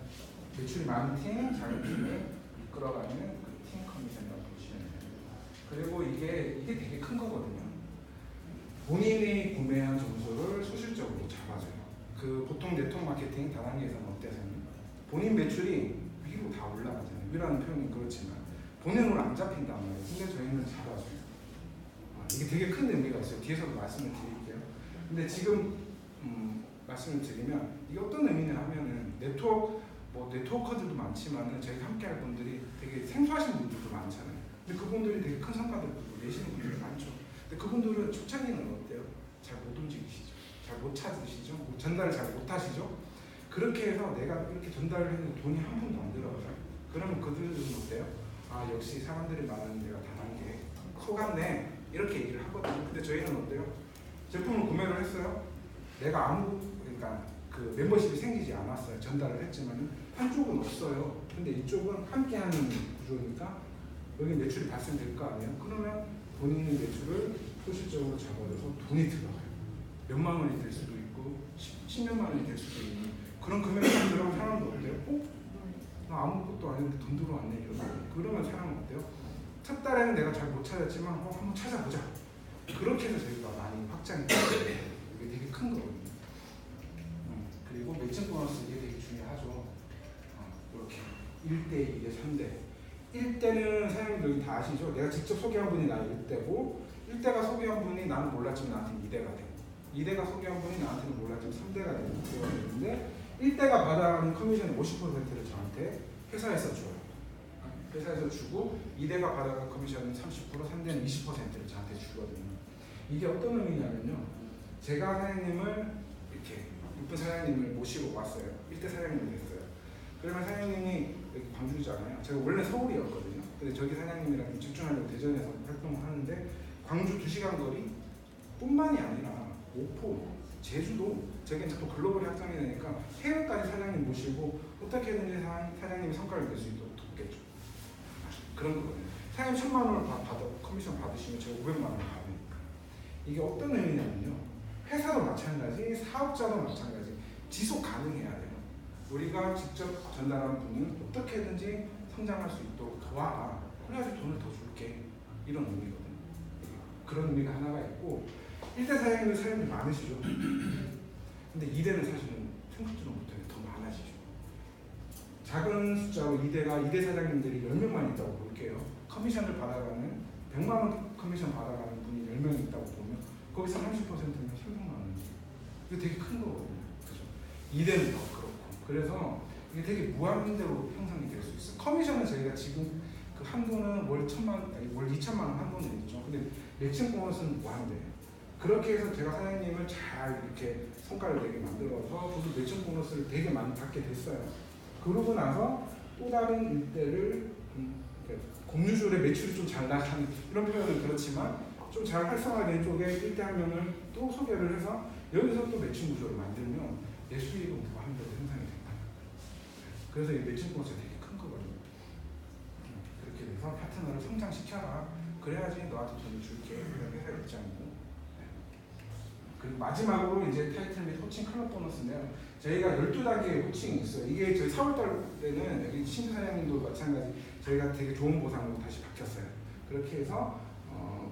[SPEAKER 3] 매출이 많은 팀, 작은 팀을 이끌어가는 그 팀 커미션이라고 보시면 됩니다. 그리고 이게 되게 큰 거거든요. 본인이 구매한 점수를 소실적으로 잡아줘요. 그 보통 네트워크 마케팅 다단계에서는 어때서요? 본인 매출이 위로 다 올라가잖아요. 위라는 표현은 그렇지만 본인으로 안 잡힌단 말이에요. 근데 저희는 잡아줘요. 이게 되게 큰 의미가 있어요. 뒤에서도 말씀을 드릴게요. 근데 지금 말씀을 드리면 이게 어떤 의미냐 하면은 네트워커들도 많지만은 저희가 함께할 분들이 되게 생소하신 분들도 많잖아요. 근데 그분들이 되게 큰 성과들도 내시는 분들이 많죠. 근데 그분들은 초창기는 어때요? 잘 못 움직이시죠? 잘 못 찾으시죠? 전달을 잘 못 하시죠? 그렇게 해서 내가 이렇게 전달을 했는데 돈이 한 푼도 안 들어가요. 그러면 그들은 어때요? 역시 사람들이 많은 데가 다단계 속았네 이렇게 얘기를 하거든요. 근데 저희는 어때요? 제품을 구매를 했어요. 내가 그러니까 그 멤버십이 생기지 않았어요. 전달을 했지만 한쪽은 없어요. 근데 이쪽은 함께하는 구조니까 여기 매출이 발생될 거 아니에요? 그러면 본인의 매출을 소실적으로 잡아줘서 돈이 들어가요. 몇만 원이 될 수도 있고 10몇만 원이 될 수도 있는 그런 금액이 들어가면 사람도 어때요? 나 아무것도 아닌데 돈 들어왔네 그러면 사람은 어때요? 첫 달에는 내가 잘 못 찾았지만 한번 찾아보자. 그렇게 해서 저희가 많이 확장이 돼요. 이게 되게 큰 거거든요. 그리고 매칭 보너스 이게 되게 중요하죠. 이렇게 1대, 2대, 3대. 1대는 사장님들 다 아시죠? 내가 직접 소개한 분이 나 1대고 1대가 소개한 분이 나는 몰랐지만 나한테 2대가 되고 2대가 소개한 분이 나한테는 몰랐지만 3대가 되는데 1대가 받아가는 커미션의 50%를 저한테 회사에서 줘요. 회사에서 주고 2대가 받아가는 커미션은 30%, 3대는 20%를 저한테 주거든요. 이게 어떤 의미냐면요. 제가 사장님을 이렇게 예쁜 사장님을 모시고 왔어요. 1대 사장님이 됐어요. 그러면 사장님이 여기 광주잖아요. 제가 원래 서울이었거든요. 근데 저기 사장님이랑 집중하려고 대전에서 활동을 하는데 광주 2시간 거리 뿐만이 아니라 오포, 제주도 제가 이제 또 글로벌 확장이 되니까 해외까지 사장님 모시고 어떻게든지 사장님이 성과를 낼 수 있도록 돕겠죠. 그런 거거든요. 사장님 1,000만 원을 커미션 받으시면 제가 500만 원을 받으니까 이게 어떤 의미냐면요. 회사도 마찬가지, 사업자도 마찬가지 지속 가능해야 돼요. 우리가 직접 전달한 분은 어떻게든지 성장할 수 있도록 도와라. 그래야지 돈을 더 줄게. 이런 의미거든요. 그런 의미가 하나가 있고 1대 사장님은 사장님이 많으시죠. 근데 2대는 사실은 생각지도 못하게 더 많아지죠. 작은 숫자로 2대 사장님들이 10명만 있다고 볼게요. 커미션을 받아가는 100만 원 커미션 받아가는 분이 10명 있다고 보면 거기서 30%면 300만 원이에요. 이게 되게 큰 거거든요. 그죠? 2대는 더 그렇고. 그래서 이게 되게 무한대로 형성이 될 수 있어요. 커미션은 저희가 지금 그 한도는 월 2천만 원 한도는 있죠. 근데 매칭 보너스는 무한대예요. 그렇게 해서 제가 사장님을 잘 이렇게 성과를 내게 만들어서 저도 매칭 보너스를 되게 많이 받게 됐어요. 그러고 나서 또 다른 일대를 공유줄의 매출이 좀 잘 나가는 이런 표현은 그렇지만 좀 잘 활성화된 쪽에 1대 한 명을 또 소개를 해서 여기서 또 매칭 구조를 만들면 내 수익은 무한대로 형성이 된다. 그래서 이 매칭 보너스가 되게 큰 거거든요. 그렇게 돼서 파트너를 성장시켜라. 그래야지 너한테 돈을 줄게. 이런 회사의 입장이고. 그리고 마지막으로 이제 타이틀 및 호칭 클럽 보너스인데요. 저희가 12단계의 호칭이 있어요. 이게 저희 4월달 때는 여기 신규 사장님도 마찬가지 저희가 되게 좋은 보상으로 다시 바뀌었어요. 그렇게 해서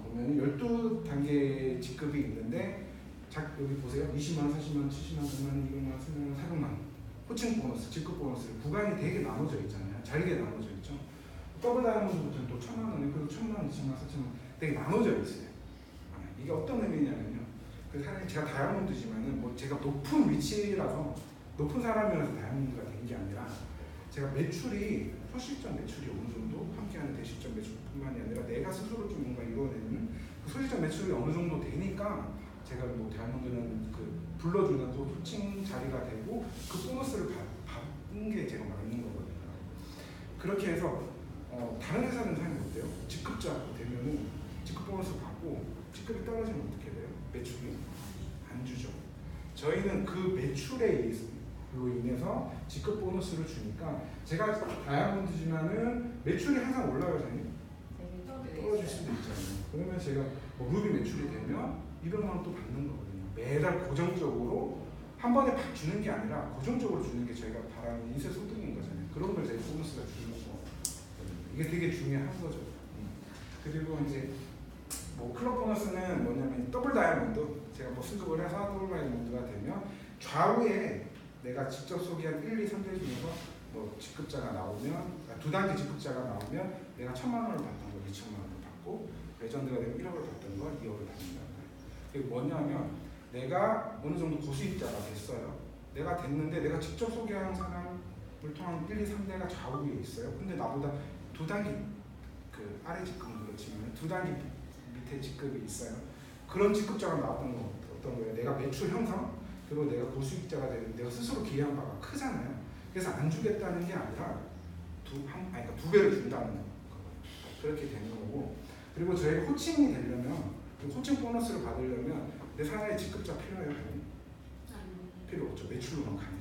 [SPEAKER 3] 보면 12단계 직급이 있는데 여기 보세요. 20만, 40만, 70만, 9만, 200만, 300만, 400만 호칭 보너스, 직급 보너스 구간이 되게 나눠져 있잖아요. 잘게 나눠져 있죠. 더블 다이아몬드부터는 또 1,000만 원이 그리고 1,000만 원, 2,000만 원, 4,000만 원 되게 나눠져 있어요. 이게 어떤 의미냐면요. 그 사실 제가 다이아몬드지만은 뭐 제가 높은 위치라서 높은 사람이라서 다이아몬드가 된 게 아니라 제가 매출이 소실적 매출이 어느 정도 함께하는 대실적 매출뿐만이 아니라 내가 스스로 좀 뭔가 이루어내는 그 소실적 매출이 어느 정도 되니까 제가 뭐 다이아몬드는 그 불러주는 또 호칭 자리가 되고 그 보너스를 받는 하는 게 제가 맞는 거거든요. 그렇게 해서 다른 회사는 사람이 어때요? 직급자 되면은 직급 보너스 받고 직급이 떨어지면 어떻게 돼요? 매출이 안 주죠. 저희는 그 매출에 인해서 직급 보너스를 주니까 제가 다이아몬드지만은 매출이 항상 올라가잖아요. 떨어질 수도 있잖아요. 그러면 제가 뭐 루비 매출이 되면 200만 원 또 받는 거거든요. 매달 고정적으로 한 번에 팍 주는 게 아니라 고정적으로 주는 게 저희가 바라는 인세 소득인 거잖아요. 그런 걸 저희 보너스가 주는 거. 이게 되게 중요한 거죠. 그리고 이제 뭐 클럽 보너스는 뭐냐면 더블 다이아몬드 제가 뭐 승급을 해서 더블 다이아몬드가 되면 좌우에 내가 직접 소개한 1, 2, 3대 중에서 뭐 직급자가 나오면 두 단계 직급자가 나오면 내가 1,000만 원을 받던 걸 2,000만 원을 받고 레전드가 되면 1억을 받던 걸 2억을 받는다는 거예요. 그게 뭐냐면 내가 어느 정도 고수익자가 됐어요. 내가 됐는데 내가 직접 소개한 사람을 통한 1, 2, 3대가 좌우에 있어요. 근데 나보다 두 단계 그 아래 직급은 그렇지만 두 단계 밑에 직급이 있어요. 그런 직급자가 나왔던 건 어떤 거예요? 내가 매출 형성 그리고 내가 고수익자가 되는 내가 스스로 기여한 바가 크잖아요. 그래서 안 주겠다는 게 아니라 그러니까 두 배를 준다는 거예요. 그렇게 되는 거고 그리고 저희가 호칭이 되려면 호칭 보너스를 받으려면 내 산하에 직급자 필요해요? 필요 없죠. 매출로만 가니까.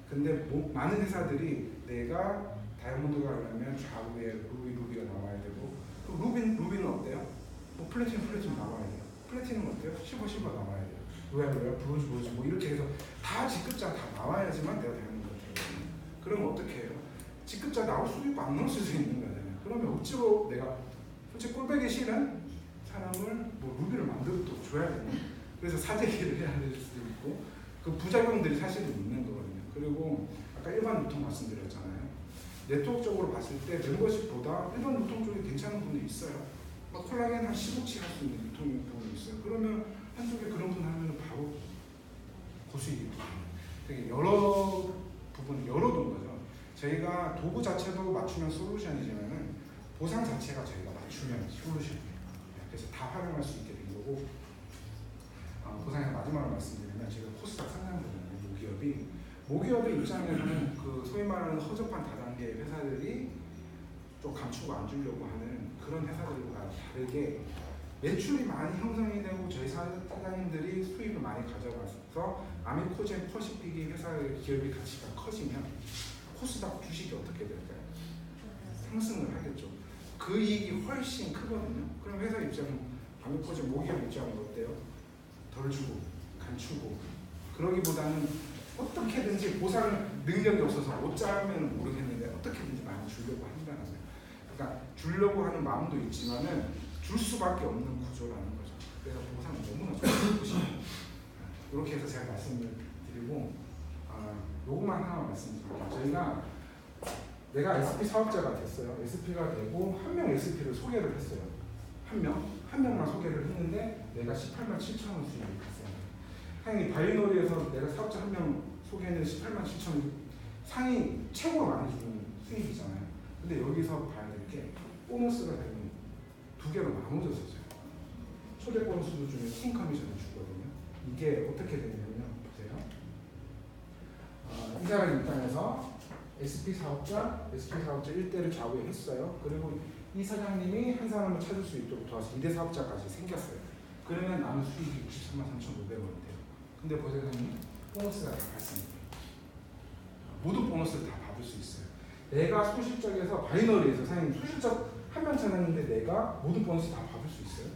[SPEAKER 3] 근데 많은 회사들이 내가 다이아몬드가 하려면 좌우에 루비가 나와야 되고 루비는 어때요? 뭐 플래티넘 나와야 돼요. 플래티넘 어때요? 실버 나와야 돼요. 로얄 브론즈 뭐 이렇게 해서 다 직급자 다 나와야지만 내가 다이아몬드가 되거든요. 그러면 어떻게 해요? 직급자 나올 수도 있고 안 나올 수도 있는 거잖아요. 그러면 억지로 내가 솔직히 꼴배기 싫은 사람을 뭐 루비를 만들어 또 줘야 되나? 그래서 사재기를 해야 될 수도 있고 그 부작용들이 사실은 있는 거거든요. 그리고 아까 일반 유통 말씀드렸잖아요. 네트워크적으로 봤을 때 멤버십보다 일반 유통 쪽이 괜찮은 분이 있어요. 막 콜라겐 한 15치 할 수 있는 유통 부분이 있어요. 그러면 한쪽에 그런 분 하면 바로 고수익이 되게 여러 부분 열어둔 거죠. 저희가 도구 자체도 맞춤형 솔루션이지만은 보상 자체가 저희가 맞춤형 솔루션이에요. 그래서 다 활용할 수 있게 된 거고 보상에서 마지막으로 말씀드리면 제가 코스닥 상장부잖아요. 모기업의 입장에서는 그 소위 말하는 허접한 다단계 회사들이 좀 감추고 안 주려고 하는 그런 회사들과 다르게 매출이 많이 형성이 되고 저희 사장님들이 수익을 많이 가져가서 아미코젠, 퍼시픽이 회사의 기업의 가치가 커지면 코스닥 주식이 어떻게 될까요? 상승을 하겠죠. 그 이익이 훨씬 크거든요. 그럼 회사 입장은 아미코젠 모기업 입장은 어때요? 덜 주고 감추고 그러기보다는 어떻게든지 보상 능력이 없어서 못 자면 모르겠는데 어떻게든지 많이 주려고 한다는 거예요. 그러니까 주려고 하는 마음도 있지만은 줄 수밖에 없는 구조라는 거죠. 그래서 보상은 너무나 좋으시죠. 이렇게 해서 제가 말씀을 드리고 요것만 하나 말씀드릴게요. 저희가 내가 SP 사업자가 됐어요. SP가 되고 한 명 SP를 소개를 했어요. 한 명만 소개를 했는데 내가 18만 7천 원 수익이 갔어요. 당연히 바이너리에서 내가 사업자 한 명 소개는 18만 7천 원 상위 최고로 많이 주는 수익이잖아요. 근데 여기서 봐야 될 게 보너스가 되면 두 개로 나눠졌어요. 초대 보너스도 주면 팀 커미션을 주거든요. 이게 어떻게 되냐면 보세요. 이 사람 입장에서 SP 사업자 1대를 좌우에 했어요. 그리고 이 사장님이 한 사람을 찾을 수 있도록 도와서 2대 사업자까지 생겼어요. 그러면 남은 수익이 63만 3,500원 돼요. 근데 보세요, 보너스가 다 발생해요. 모든 보너스를 다 받을 수 있어요. 내가 소실적에서 바이너리에서 사장님 소실적 한 명 찾았는데 내가 모든 보너스 다 받을 수 있어요?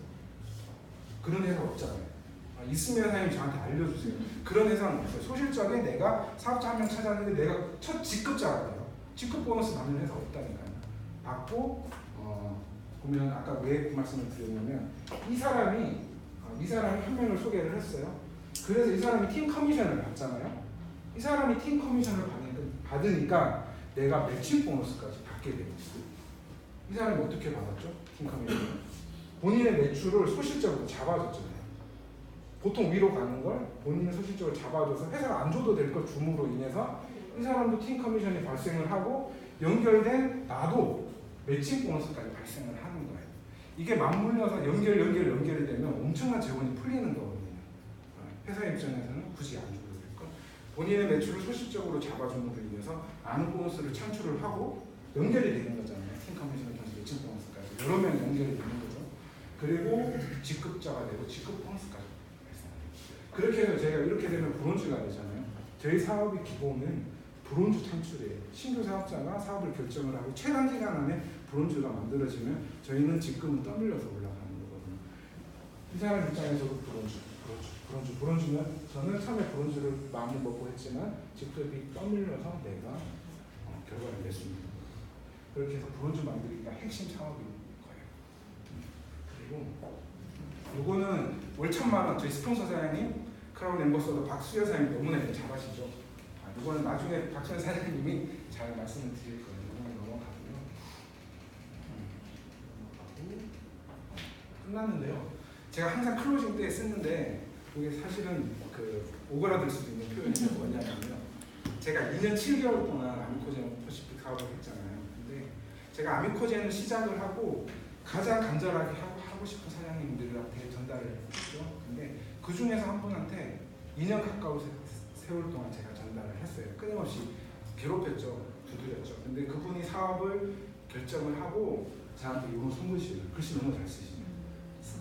[SPEAKER 3] 그런 회사 없잖아요. 있으면 사장님 저한테 알려주세요. 그런 회사는 없어요. 소실적에 내가 사업자 한 명 찾았는데 내가 첫 직급자가 돼요. 직급 보너스 받는 회사 없다니까요. 받고 보면 아까 왜 그 말씀을 드렸냐면 이 사람이 한 명을 소개를 했어요. 그래서 이 사람이 팀 커미션을 받잖아요. 이 사람이 팀 커미션을 받으니까 내가 매칭 보너스까지 받게 돼요. 이 사람이 어떻게 받았죠? 팀 커미션. 본인의 매출을 소실적으로 잡아줬잖아요. 보통 위로 가는 걸 본인의 소실적으로 잡아줘서 회사가 안 줘도 될 걸 줌으로 인해서 이 사람도 팀 커미션이 발생을 하고 연결된 나도 매칭 보너스까지 발생을 하는 거예요. 이게 맞물려서 연결이 되면 엄청난 재원이 풀리는 거거든요. 회사 입장에서는 굳이 안 줘도 될 걸 본인의 매출을 소실적으로 잡아줌으로 인해서 많은 보너스를 창출을 하고 연결이 되는 거잖아요. 팀 커미션을 통해서 매칭 보너스까지 여러 명 연결이 되는 거죠. 그리고 직급자가 되고 직급 보너스까지 발생해요. 그렇게 해서 제가 이렇게 되면 브론즈가 되잖아요. 저희 사업의 기본은 브론즈 창출이에요. 신규 사업자가 사업을 결정을 하고 최단 기간 안에 브론즈가 만들어지면 저희는 직급은 떠밀려서 올라가는 거거든요. 이 사람 입장에서도 브론즈는 저는 처음에 브론즈를 마음을 먹고 했지만 직급이 떠밀려서 내가 결과를 냈습니다. 그렇게 해서 브론즈 만들기가 핵심 사업인 거예요. 그리고 요거는 월 1,000,000원 저희 스폰서 사장님 크라운 엠버서더 박수현 사장님 너무나 잘하시죠. 이거는 나중에 박수현 사장님이 잘 말씀을 드릴 거예요. 넘어가고요. 끝났는데요. 제가 항상 클로징 때 쓰는데 이게 사실은 그 오그라들 수도 있는 표현이 뭐냐면요. 제가 2년 7개월 동안 아미코젠 퍼시픽 사업을 했잖아요. 근데 제가 아미코젠을 시작을 하고 가장 간절하게 하고 싶은 사장님들한테 전달을 했죠. 근데 그 중에서 한 분한테 2년 가까운 세월 동안 제가 전달을 했어요. 끊임없이 괴롭혔죠. 두드렸죠. 근데 그분이 사업을 결정을 하고 저한테 이런 손글씨를 글씨 너무 잘 쓰시네요.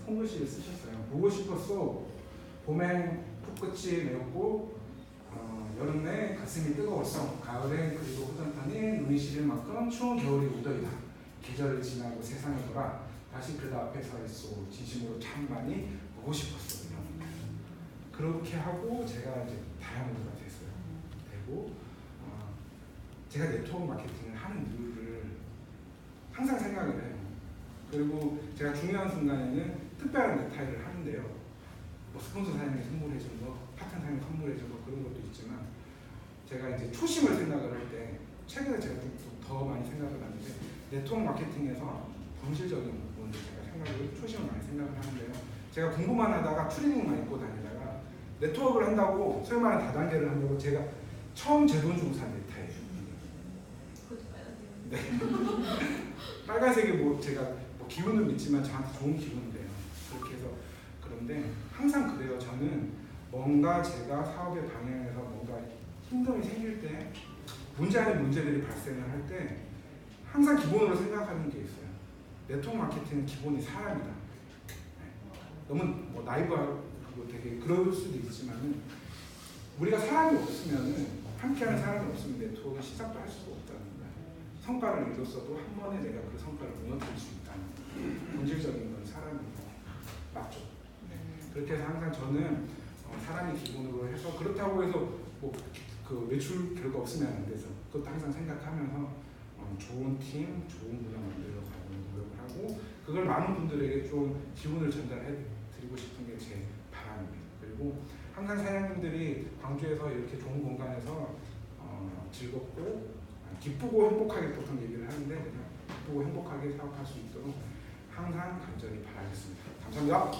[SPEAKER 3] 손글씨를 쓰셨어요. 보고 싶었어. 봄엔 풋끝이 메었고 여름에 가슴이 뜨거웠어. 가을엔 그리고 후전탄에 눈이 시릴 만큼 추운 겨울이 오더이다. 계절을 지나고 세상을 돌아 다시 그대 앞에 서 있어. 진심으로 참 많이 보고 싶었어. 그렇게 하고 제가 이제 다이아몬드가 됐어요. 되고 제가 네트워크 마케팅을 하는 이유를 항상 생각을 해요. 그리고 제가 중요한 순간에는 특별한 넥타이를 하는데요. 뭐 스폰서 사장님이 선물해준 거, 파트너 사장님이 선물해준 거 그런 것도 있지만 제가 이제 초심을 생각을 할 때 최근에 제가 좀 더 많이 생각을 하는데 네트워크 마케팅에서 본질적인 부분들 제가 초심을 많이 생각을 하는데요. 제가 공부만 하다가 트레이닝만 입고 다니다가 네트워크를 한다고 소위 말하는 다단계를 한다고 제가 처음 제 돈 주고 산 넥타이예요. 네. 빨간색이 뭐 제가 뭐 기분은 있지만 저한테 좋은 기분인데요. 그렇게 해서 그런데 항상 그래요. 저는 뭔가 제가 사업의 방향에서 뭔가 힘듦이 생길 때 문제 아닌 문제들이 발생을 할 때 항상 기본으로 생각하는 게 있어요. 네트워크 마케팅은 기본이 사람이다. 너무 뭐 나이브하고 되게 그럴 수도 있지만은 우리가 사람이 없으면은 함께하는 사람이 없으면 네트워크는 시작도 할 수가 없다는 거예요. 성과를 이뤘어도 한 번에 내가 그 성과를 무너뜨릴 수 있다는 본질적인 건 사람이고 맞죠. 그렇게 해서 항상 저는 사람이 기본으로 해서 그렇다고 해서 뭐 그 외출 결과 없으면 안 돼서 그것도 항상 생각하면서 좋은 팀, 좋은 문화 만들어 가는 노력을 하고 그걸 많은 분들에게 좀 기분을 전달해 드리고 싶은 게 제 바람입니다. 그리고 항상 사장님들이 광주에서 이렇게 좋은 공간에서 즐겁고 기쁘고 행복하게 보통 얘기를 하는데 기쁘고 행복하게 사업할 수 있도록 항상 간절히 바라겠습니다. 감사합니다.